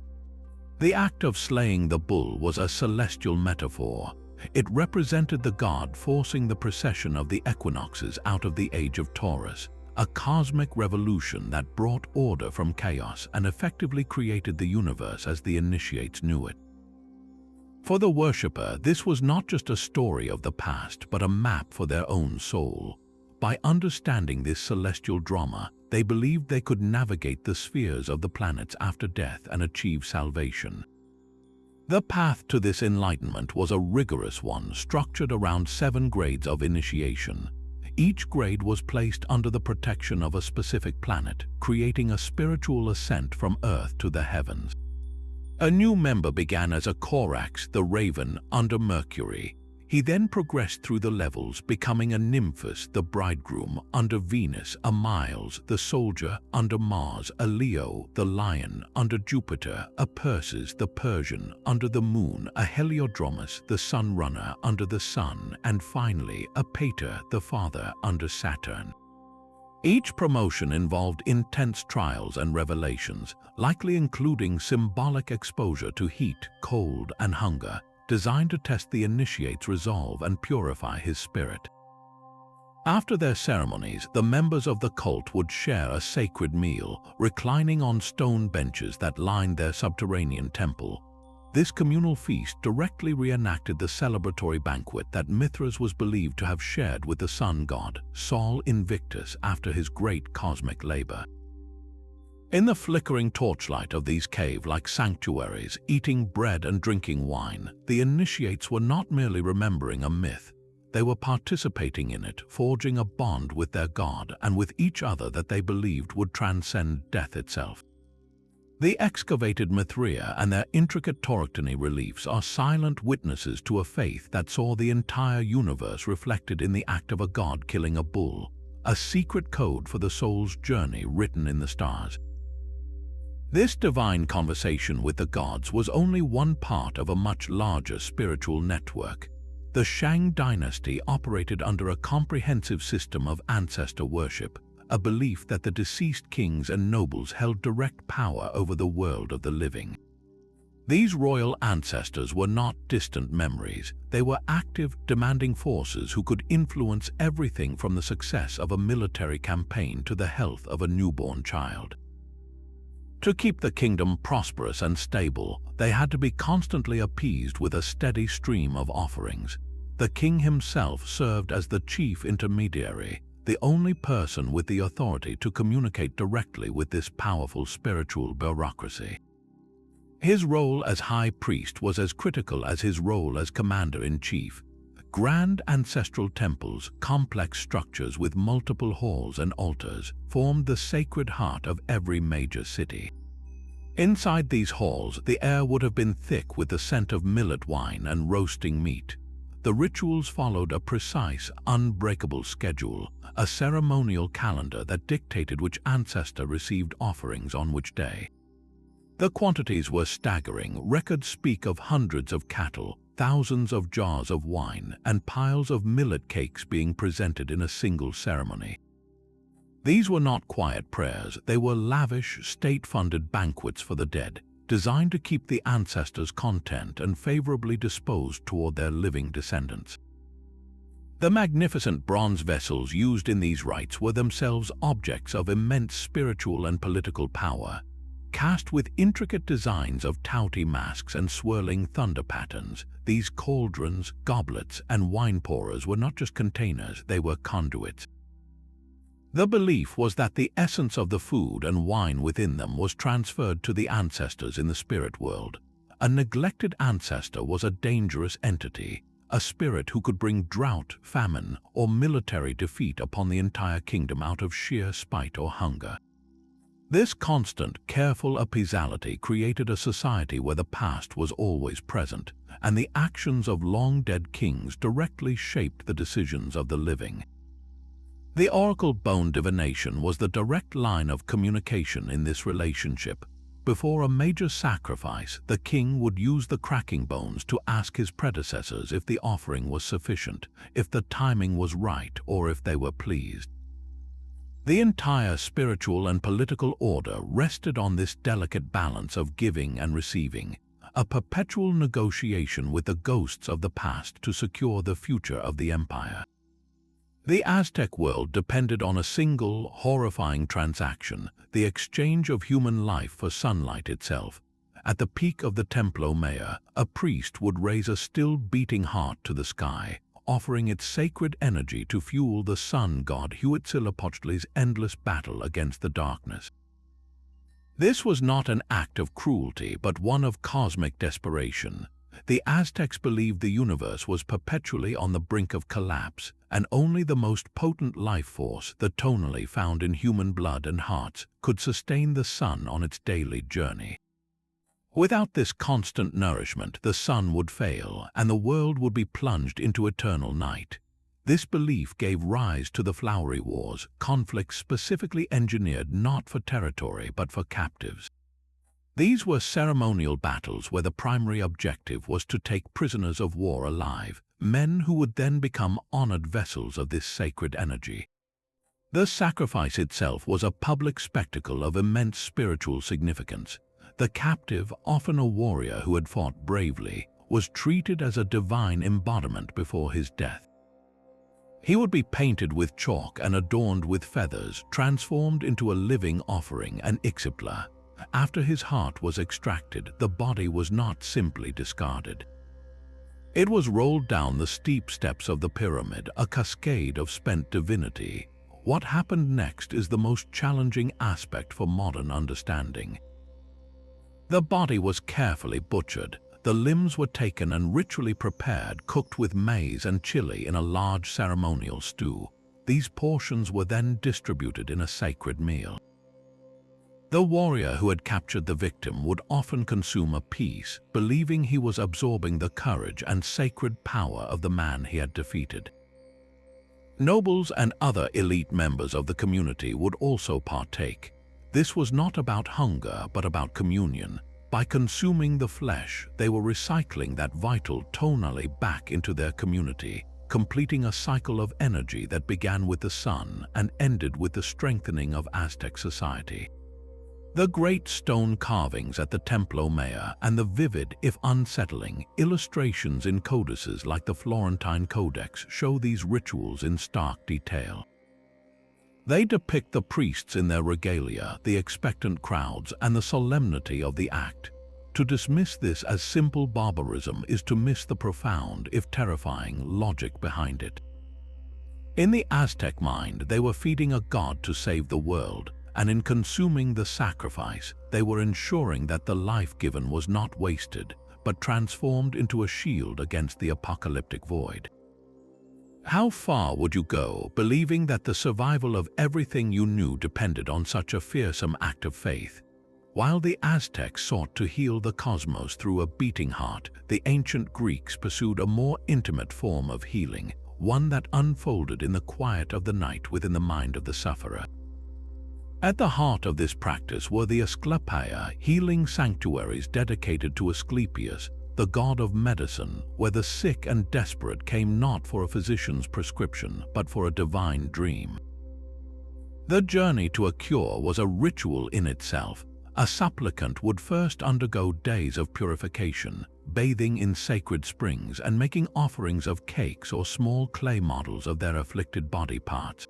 The act of slaying the bull was a celestial metaphor. It represented the god forcing the precession of the equinoxes out of the age of Taurus, a cosmic revolution that brought order from chaos and effectively created the universe as the initiates knew it. For the worshipper, this was not just a story of the past, but a map for their own soul. By understanding this celestial drama, they believed they could navigate the spheres of the planets after death and achieve salvation. The path to this enlightenment was a rigorous one, structured around 7 grades of initiation. Each grade was placed under the protection of a specific planet, creating a spiritual ascent from Earth to the heavens. A new member began as a Corax, the Raven, under Mercury. He then progressed through the levels, becoming a Nymphus, the Bridegroom, under Venus, a Miles, the Soldier, under Mars, a Leo, the Lion, under Jupiter, a Perseus, the Persian, under the Moon, a Heliodromus, the Sunrunner, under the Sun, and finally, a Pater, the Father, under Saturn. Each promotion involved intense trials and revelations, likely including symbolic exposure to heat, cold, and hunger, designed to test the initiate's resolve and purify his spirit. After their ceremonies, the members of the cult would share a sacred meal, reclining on stone benches that lined their subterranean temple. This communal feast directly reenacted the celebratory banquet that Mithras was believed to have shared with the sun god, Sol Invictus, after his great cosmic labor. In the flickering torchlight of these cave-like sanctuaries, eating bread and drinking wine, the initiates were not merely remembering a myth. They were participating in it, forging a bond with their god and with each other that they believed would transcend death itself. The excavated Mithraea and their intricate Tauroctony reliefs are silent witnesses to a faith that saw the entire universe reflected in the act of a god killing a bull, a secret code for the soul's journey written in the stars. This divine conversation with the gods was only one part of a much larger spiritual network. The Shang dynasty operated under a comprehensive system of ancestor worship, a belief that the deceased kings and nobles held direct power over the world of the living. These royal ancestors were not distant memories. They were active, demanding forces who could influence everything from the success of a military campaign to the health of a newborn child. To keep the kingdom prosperous and stable, they had to be constantly appeased with a steady stream of offerings. The king himself served as the chief intermediary, the only person with the authority to communicate directly with this powerful spiritual bureaucracy. His role as high priest was as critical as his role as commander-in-chief. Grand ancestral temples, complex structures with multiple halls and altars, formed the sacred heart of every major city. Inside these halls, the air would have been thick with the scent of millet wine and roasting meat. The rituals followed a precise, unbreakable schedule, a ceremonial calendar that dictated which ancestor received offerings on which day. The quantities were staggering. Records speak of hundreds of cattle, thousands of jars of wine, and piles of millet cakes being presented in a single ceremony. These were not quiet prayers, they were lavish, state-funded banquets for the dead, designed to keep the ancestors content and favorably disposed toward their living descendants. The magnificent bronze vessels used in these rites were themselves objects of immense spiritual and political power. Cast with intricate designs of touty masks and swirling thunder patterns, these cauldrons, goblets, and wine pourers were not just containers, they were conduits. The belief was that the essence of the food and wine within them was transferred to the ancestors in the spirit world. A neglected ancestor was a dangerous entity, a spirit who could bring drought, famine, or military defeat upon the entire kingdom out of sheer spite or hunger. This constant, careful appeasality created a society where the past was always present, and the actions of long-dead kings directly shaped the decisions of the living. The oracle bone divination was the direct line of communication in this relationship. Before a major sacrifice, the king would use the cracking bones to ask his predecessors if the offering was sufficient, if the timing was right, or if they were pleased. The entire spiritual and political order rested on this delicate balance of giving and receiving, a perpetual negotiation with the ghosts of the past to secure the future of the empire. The Aztec world depended on a single, horrifying transaction, the exchange of human life for sunlight itself. At the peak of the Templo Mayor, a priest would raise a still-beating heart to the sky, offering its sacred energy to fuel the sun god Huitzilopochtli's endless battle against the darkness. This was not an act of cruelty, but one of cosmic desperation. The Aztecs believed the universe was perpetually on the brink of collapse, and only the most potent life force, the tonally found in human blood and hearts, could sustain the sun on its daily journey. Without this constant nourishment, the sun would fail, and the world would be plunged into eternal night. This belief gave rise to the Flowery Wars, conflicts specifically engineered not for territory but for captives. These were ceremonial battles where the primary objective was to take prisoners of war alive, men who would then become honored vessels of this sacred energy. The sacrifice itself was a public spectacle of immense spiritual significance. The captive, often a warrior who had fought bravely, was treated as a divine embodiment before his death. He would be painted with chalk and adorned with feathers, transformed into a living offering, an ixipla. After his heart was extracted, the body was not simply discarded. It was rolled down the steep steps of the pyramid, a cascade of spent divinity. What happened next is the most challenging aspect for modern understanding. The body was carefully butchered. The limbs were taken and ritually prepared, cooked with maize and chili in a large ceremonial stew. These portions were then distributed in a sacred meal. The warrior who had captured the victim would often consume a piece, believing he was absorbing the courage and sacred power of the man he had defeated. Nobles and other elite members of the community would also partake. This was not about hunger, but about communion. By consuming the flesh, they were recycling that vital tonally back into their community, completing a cycle of energy that began with the sun and ended with the strengthening of Aztec society. The great stone carvings at the Templo Mayor and the vivid, if unsettling, illustrations in codices like the Florentine Codex show these rituals in stark detail. They depict the priests in their regalia, the expectant crowds, and the solemnity of the act. To dismiss this as simple barbarism is to miss the profound, if terrifying, logic behind it. In the Aztec mind, they were feeding a god to save the world, and in consuming the sacrifice, they were ensuring that the life given was not wasted, but transformed into a shield against the apocalyptic void. How far would you go, believing that the survival of everything you knew depended on such a fearsome act of faith? While the Aztecs sought to heal the cosmos through a beating heart, the ancient Greeks pursued a more intimate form of healing, one that unfolded in the quiet of the night within the mind of the sufferer. At the heart of this practice were the Asclepiae, healing sanctuaries dedicated to Asclepius, the god of medicine, where the sick and desperate came not for a physician's prescription, but for a divine dream. The journey to a cure was a ritual in itself. A supplicant would first undergo days of purification, bathing in sacred springs and making offerings of cakes or small clay models of their afflicted body parts.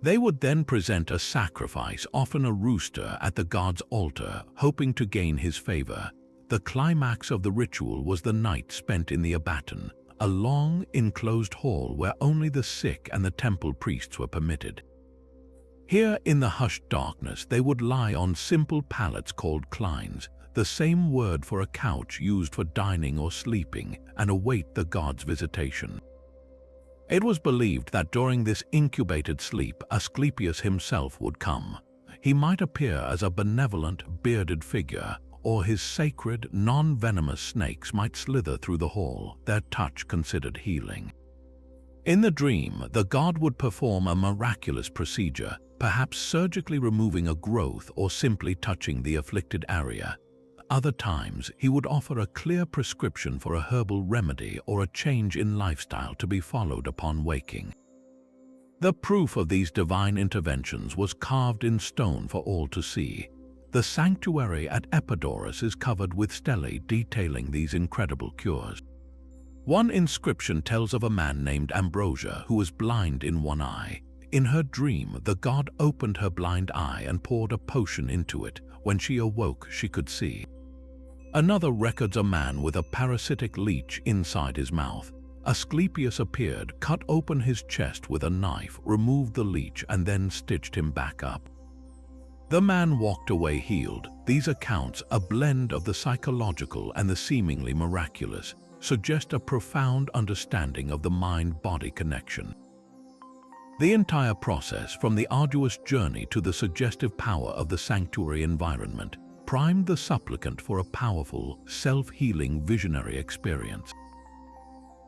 They would then present a sacrifice, often a rooster, at the god's altar, hoping to gain his favor. The climax of the ritual was the night spent in the abaton, a long, enclosed hall where only the sick and the temple priests were permitted. Here, in the hushed darkness, they would lie on simple pallets called clines, the same word for a couch used for dining or sleeping, and await the god's visitation. It was believed that during this incubated sleep, Asclepius himself would come. He might appear as a benevolent, bearded figure, or his sacred, non-venomous snakes might slither through the hall, their touch considered healing. In the dream, the god would perform a miraculous procedure, perhaps surgically removing a growth or simply touching the afflicted area. Other times, he would offer a clear prescription for a herbal remedy or a change in lifestyle to be followed upon waking. The proof of these divine interventions was carved in stone for all to see. The sanctuary at Epidaurus is covered with stelae detailing these incredible cures. One inscription tells of a man named Ambrosia who was blind in one eye. In her dream, the god opened her blind eye and poured a potion into it. When she awoke, she could see. Another records a man with a parasitic leech inside his mouth. Asclepius appeared, cut open his chest with a knife, removed the leech, and then stitched him back up. The man walked away healed. These accounts, a blend of the psychological and the seemingly miraculous, suggest a profound understanding of the mind-body connection. The entire process, from the arduous journey to the suggestive power of the sanctuary environment, primed the supplicant for a powerful, self-healing visionary experience.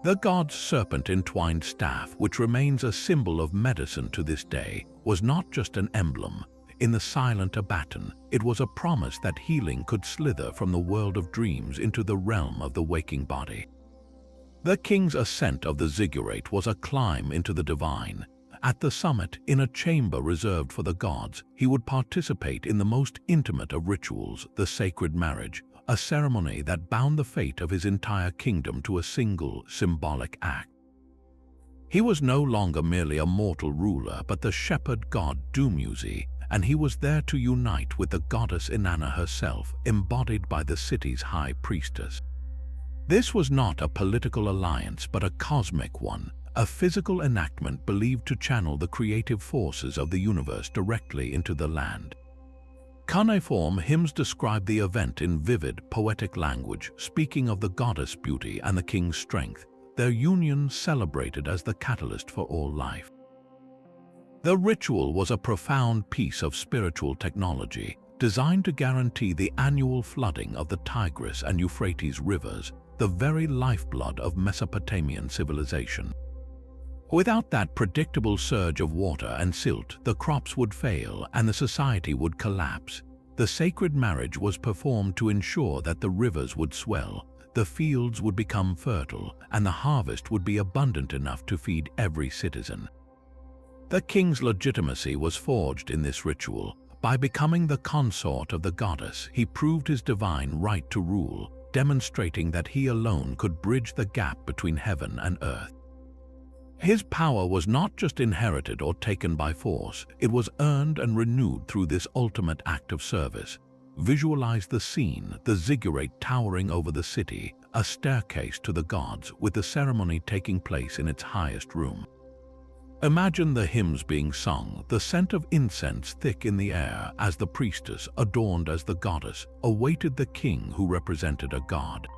The god's serpent-entwined staff, which remains a symbol of medicine to this day, was not just an emblem. In the silent abaton, it was a promise that healing could slither from the world of dreams into the realm of the waking body. The king's ascent of the ziggurat was a climb into the divine. At the summit, in a chamber reserved for the gods, he would participate in the most intimate of rituals, the sacred marriage, a ceremony that bound the fate of his entire kingdom to a single symbolic act. He was no longer merely a mortal ruler, but the shepherd god Dumuzi, and he was there to unite with the goddess Inanna herself, embodied by the city's high priestess. This was not a political alliance, but a cosmic one, a physical enactment believed to channel the creative forces of the universe directly into the land. Cuneiform hymns describe the event in vivid, poetic language, speaking of the goddess' beauty and the king's strength, their union celebrated as the catalyst for all life. The ritual was a profound piece of spiritual technology, designed to guarantee the annual flooding of the Tigris and Euphrates rivers, the very lifeblood of Mesopotamian civilization. Without that predictable surge of water and silt, the crops would fail and the society would collapse. The sacred marriage was performed to ensure that the rivers would swell, the fields would become fertile, and the harvest would be abundant enough to feed every citizen. The king's legitimacy was forged in this ritual. By becoming the consort of the goddess, he proved his divine right to rule, demonstrating that he alone could bridge the gap between heaven and earth. His power was not just inherited or taken by force, it was earned and renewed through this ultimate act of service. Visualize the scene, the ziggurat towering over the city, a staircase to the gods, with the ceremony taking place in its highest room. Imagine the hymns being sung, the scent of incense thick in the air, as the priestess, adorned as the goddess, awaited the king who represented a god.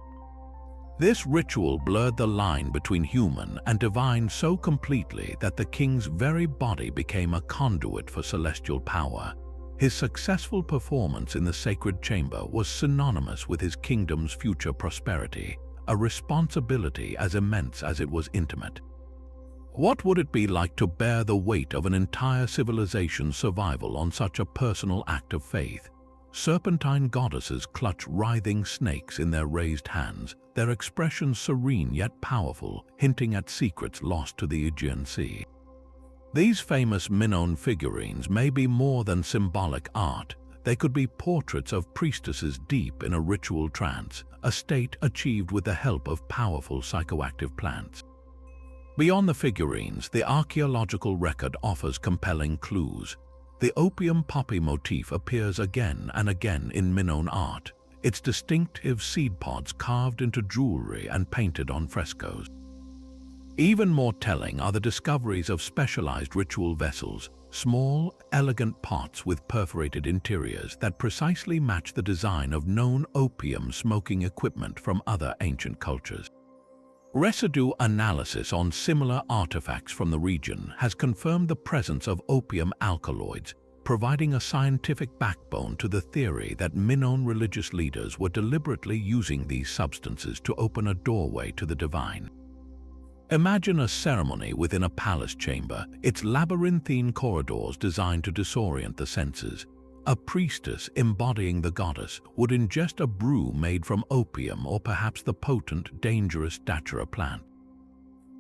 This ritual blurred the line between human and divine so completely that the king's very body became a conduit for celestial power. His successful performance in the sacred chamber was synonymous with his kingdom's future prosperity, a responsibility as immense as it was intimate. What would it be like to bear the weight of an entire civilization's survival on such a personal act of faith? Serpentine goddesses clutch writhing snakes in their raised hands, their expressions serene yet powerful, hinting at secrets lost to the Aegean Sea. These famous Minoan figurines may be more than symbolic art. They could be portraits of priestesses deep in a ritual trance, a state achieved with the help of powerful psychoactive plants. Beyond the figurines, the archaeological record offers compelling clues. The opium poppy motif appears again and again in Minoan art, its distinctive seed pods carved into jewelry and painted on frescoes. Even more telling are the discoveries of specialized ritual vessels, small, elegant pots with perforated interiors that precisely match the design of known opium smoking equipment from other ancient cultures. Residue analysis on similar artifacts from the region has confirmed the presence of opium alkaloids, providing a scientific backbone to the theory that Minoan religious leaders were deliberately using these substances to open a doorway to the divine. Imagine a ceremony within a palace chamber, its labyrinthine corridors designed to disorient the senses. A priestess embodying the goddess would ingest a brew made from opium or perhaps the potent, dangerous datura plant.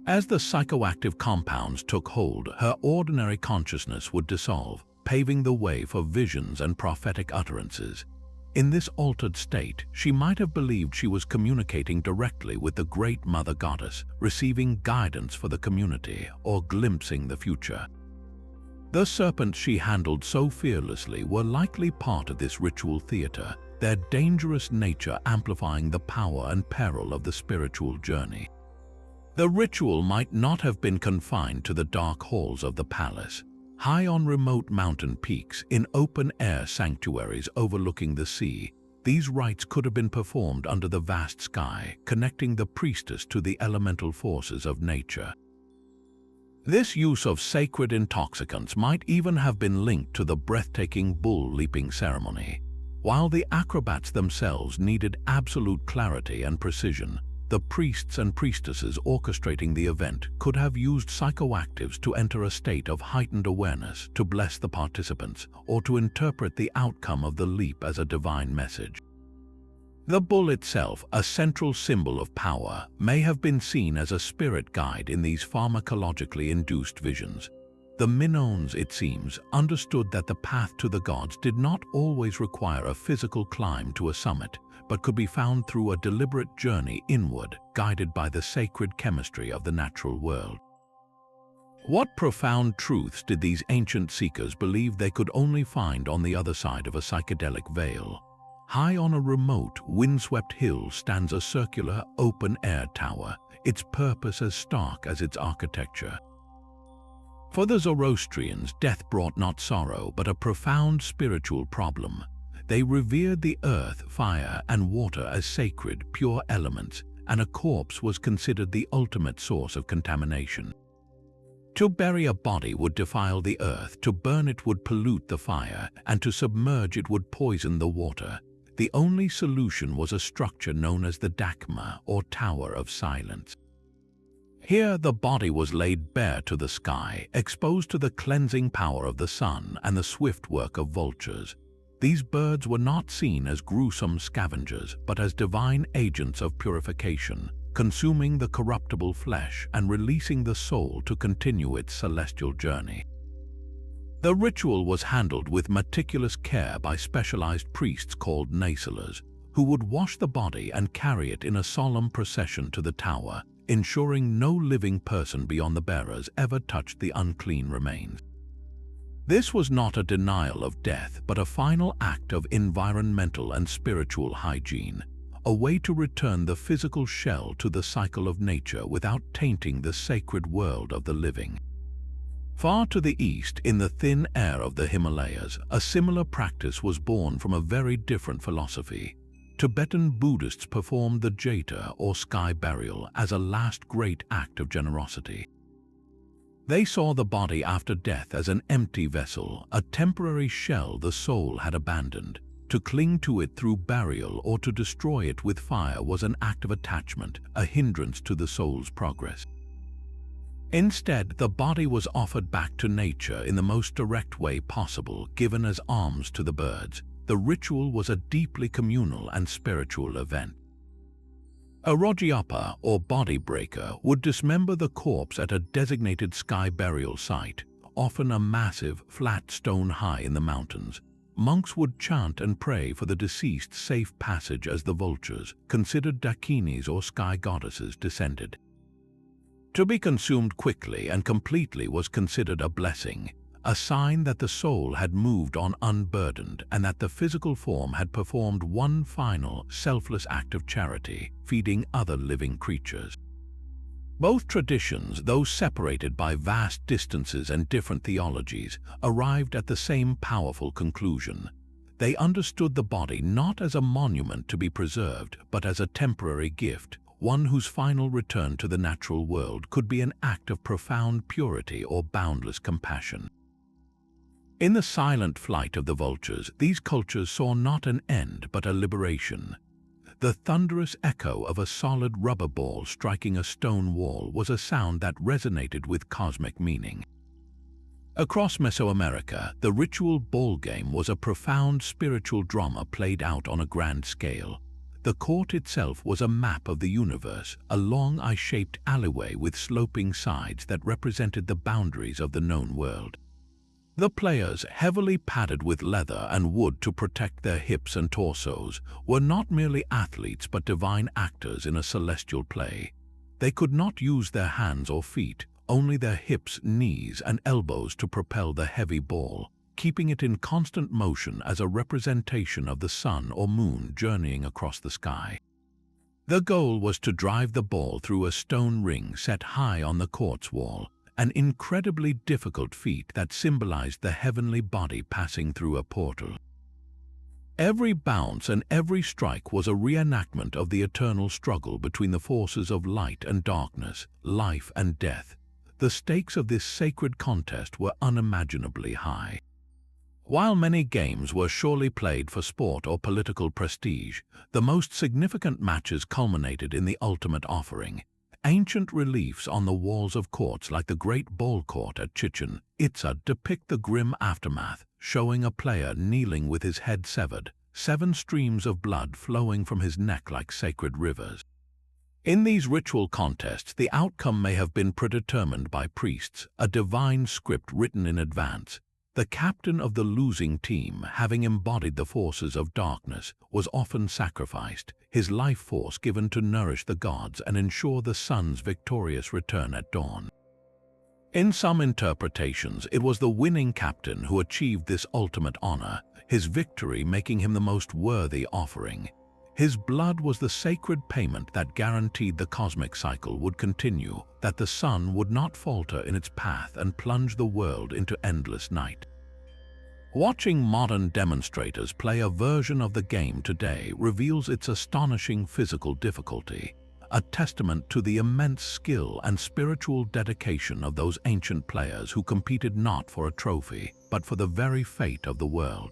As the psychoactive compounds took hold, her ordinary consciousness would dissolve, paving the way for visions and prophetic utterances. In this altered state, she might have believed she was communicating directly with the Great Mother Goddess, receiving guidance for the community or glimpsing the future. The serpents she handled so fearlessly were likely part of this ritual theater, their dangerous nature amplifying the power and peril of the spiritual journey. The ritual might not have been confined to the dark halls of the palace. High on remote mountain peaks, in open-air sanctuaries overlooking the sea, these rites could have been performed under the vast sky, connecting the priestess to the elemental forces of nature. This use of sacred intoxicants might even have been linked to the breathtaking bull leaping ceremony. While the acrobats themselves needed absolute clarity and precision, the priests and priestesses orchestrating the event could have used psychoactives to enter a state of heightened awareness, to bless the participants, or to interpret the outcome of the leap as a divine message. The bull itself, a central symbol of power, may have been seen as a spirit guide in these pharmacologically induced visions. The Minoans, it seems, understood that the path to the gods did not always require a physical climb to a summit, but could be found through a deliberate journey inward, guided by the sacred chemistry of the natural world. What profound truths did these ancient seekers believe they could only find on the other side of a psychedelic veil? High on a remote, windswept hill stands a circular, open-air tower, its purpose as stark as its architecture. For the Zoroastrians, death brought not sorrow, but a profound spiritual problem. They revered the earth, fire, and water as sacred, pure elements, and a corpse was considered the ultimate source of contamination. To bury a body would defile the earth, to burn it would pollute the fire, and to submerge it would poison the water. The only solution was a structure known as the dakma, or Tower of Silence. Here the body was laid bare to the sky, exposed to the cleansing power of the sun and the swift work of vultures. These birds were not seen as gruesome scavengers, but as divine agents of purification, consuming the corruptible flesh and releasing the soul to continue its celestial journey. The ritual was handled with meticulous care by specialized priests called nacelers, who would wash the body and carry it in a solemn procession to the tower, ensuring no living person beyond the bearers ever touched the unclean remains. This was not a denial of death, but a final act of environmental and spiritual hygiene, a way to return the physical shell to the cycle of nature without tainting the sacred world of the living. Far to the east, in the thin air of the Himalayas, a similar practice was born from a very different philosophy. Tibetan Buddhists performed the jeta, or sky burial, as a last great act of generosity. They saw the body after death as an empty vessel, a temporary shell the soul had abandoned. To cling to it through burial or to destroy it with fire was an act of attachment, a hindrance to the soul's progress. Instead, the body was offered back to nature in the most direct way possible, given as alms to the birds. The ritual was a deeply communal and spiritual event. A Rogyapa, or body breaker, would dismember the corpse at a designated sky burial site, often a massive, flat stone high in the mountains. Monks would chant and pray for the deceased's safe passage as the vultures, considered dakinis or sky goddesses, descended. To be consumed quickly and completely was considered a blessing, a sign that the soul had moved on unburdened and that the physical form had performed one final, selfless act of charity, feeding other living creatures. Both traditions, though separated by vast distances and different theologies, arrived at the same powerful conclusion. They understood the body not as a monument to be preserved, but as a temporary gift, one whose final return to the natural world could be an act of profound purity or boundless compassion. In the silent flight of the vultures, these cultures saw not an end but a liberation. The thunderous echo of a solid rubber ball striking a stone wall was a sound that resonated with cosmic meaning. Across Mesoamerica, the ritual ball game was a profound spiritual drama played out on a grand scale. The court itself was a map of the universe, a long eye-shaped alleyway with sloping sides that represented the boundaries of the known world. The players, heavily padded with leather and wood to protect their hips and torsos, were not merely athletes but divine actors in a celestial play. They could not use their hands or feet, only their hips, knees, and elbows to propel the heavy ball, keeping it in constant motion as a representation of the sun or moon journeying across the sky. The goal was to drive the ball through a stone ring set high on the court's wall, an incredibly difficult feat that symbolized the heavenly body passing through a portal. Every bounce and every strike was a reenactment of the eternal struggle between the forces of light and darkness, life and death. The stakes of this sacred contest were unimaginably high. While many games were surely played for sport or political prestige, the most significant matches culminated in the ultimate offering. Ancient reliefs on the walls of courts like the Great Ball Court at Chichen Itza depict the grim aftermath, showing a player kneeling with his head severed, 7 streams of blood flowing from his neck like sacred rivers. In these ritual contests, the outcome may have been predetermined by priests, a divine script written in advance. The captain of the losing team, having embodied the forces of darkness, was often sacrificed, his life force given to nourish the gods and ensure the sun's victorious return at dawn. In some interpretations, it was the winning captain who achieved this ultimate honor, his victory making him the most worthy offering. His blood was the sacred payment that guaranteed the cosmic cycle would continue, that the sun would not falter in its path and plunge the world into endless night. Watching modern demonstrators play a version of the game today reveals its astonishing physical difficulty, a testament to the immense skill and spiritual dedication of those ancient players who competed not for a trophy, but for the very fate of the world.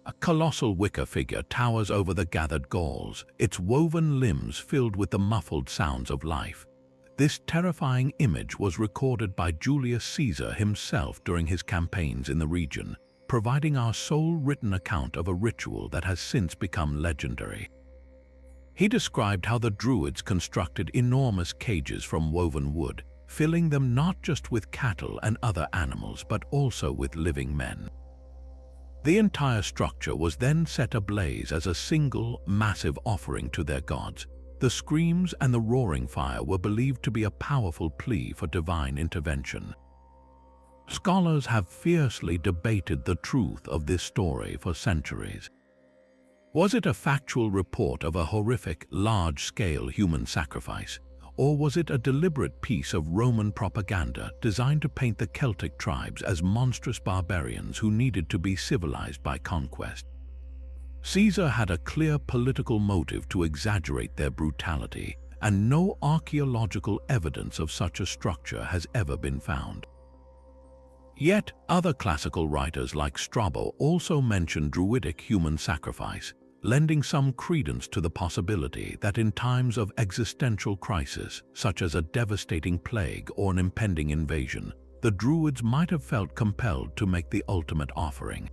A colossal wicker figure towers over the gathered Gauls, its woven limbs filled with the muffled sounds of life. This terrifying image was recorded by Julius Caesar himself during his campaigns in the region, providing our sole written account of a ritual that has since become legendary. He described how the Druids constructed enormous cages from woven wood, filling them not just with cattle and other animals but also with living men. The entire structure was then set ablaze as a single, massive offering to their gods. The screams and the roaring fire were believed to be a powerful plea for divine intervention. Scholars have fiercely debated the truth of this story for centuries. Was it a factual report of a horrific, large-scale human sacrifice? Or was it a deliberate piece of Roman propaganda designed to paint the Celtic tribes as monstrous barbarians who needed to be civilized by conquest? Caesar had a clear political motive to exaggerate their brutality, and no archaeological evidence of such a structure has ever been found. Yet, other classical writers like Strabo also mention Druidic human sacrifice, lending some credence to the possibility that in times of existential crisis, such as a devastating plague or an impending invasion, the Druids might have felt compelled to make the ultimate offering.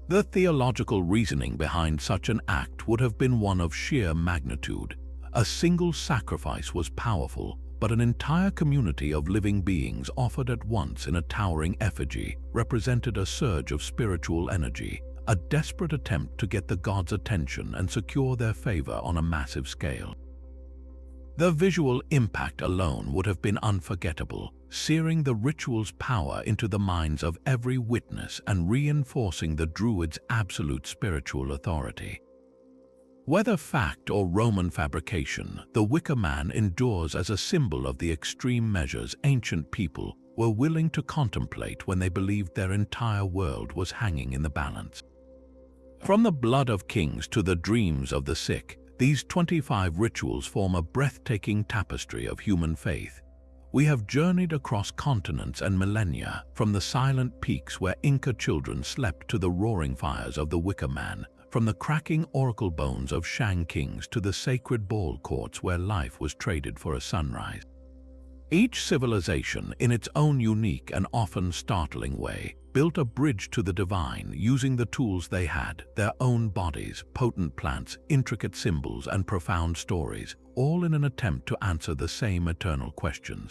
The theological reasoning behind such an act would have been one of sheer magnitude. A single sacrifice was powerful, but an entire community of living beings offered at once in a towering effigy represented a surge of spiritual energy, a desperate attempt to get the gods' attention and secure their favor on a massive scale. The visual impact alone would have been unforgettable, searing the ritual's power into the minds of every witness and reinforcing the Druids' absolute spiritual authority. Whether fact or Roman fabrication, the Wicker Man endures as a symbol of the extreme measures ancient people were willing to contemplate when they believed their entire world was hanging in the balance. From the blood of kings to the dreams of the sick, these 25 rituals form a breathtaking tapestry of human faith. We have journeyed across continents and millennia, from the silent peaks where Inca children slept to the roaring fires of the Wicker Man, from the cracking oracle bones of Shang kings to the sacred ball courts where life was traded for a sunrise. Each civilization, in its own unique and often startling way, built a bridge to the divine using the tools they had, their own bodies, potent plants, intricate symbols, and profound stories, all in an attempt to answer the same eternal questions.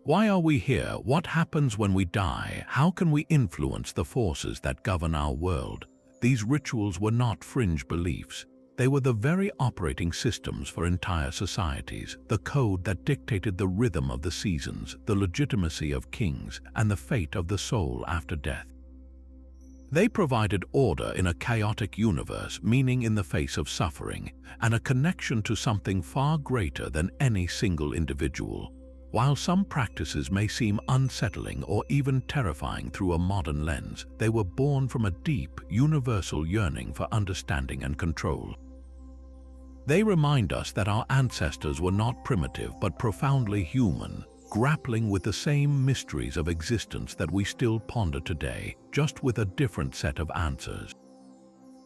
Why are we here? What happens when we die? How can we influence the forces that govern our world? These rituals were not fringe beliefs. They were the very operating systems for entire societies, the code that dictated the rhythm of the seasons, the legitimacy of kings, and the fate of the soul after death. They provided order in a chaotic universe, meaning in the face of suffering, and a connection to something far greater than any single individual. While some practices may seem unsettling or even terrifying through a modern lens, they were born from a deep, universal yearning for understanding and control. They remind us that our ancestors were not primitive but profoundly human, grappling with the same mysteries of existence that we still ponder today, just with a different set of answers.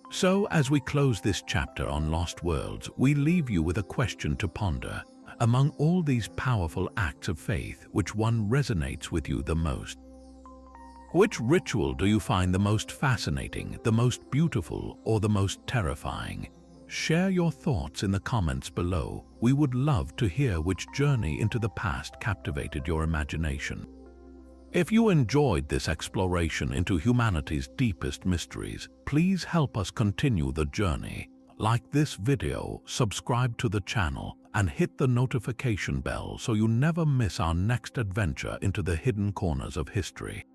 So, as we close this chapter on Lost Worlds, we leave you with a question to ponder. Among all these powerful acts of faith, which one resonates with you the most? Which ritual do you find the most fascinating, the most beautiful, or the most terrifying? Share your thoughts in the comments below. We would love to hear which journey into the past captivated your imagination. If you enjoyed this exploration into humanity's deepest mysteries, please help us continue the journey. Like this video, subscribe to the channel, and hit the notification bell so you never miss our next adventure into the hidden corners of history.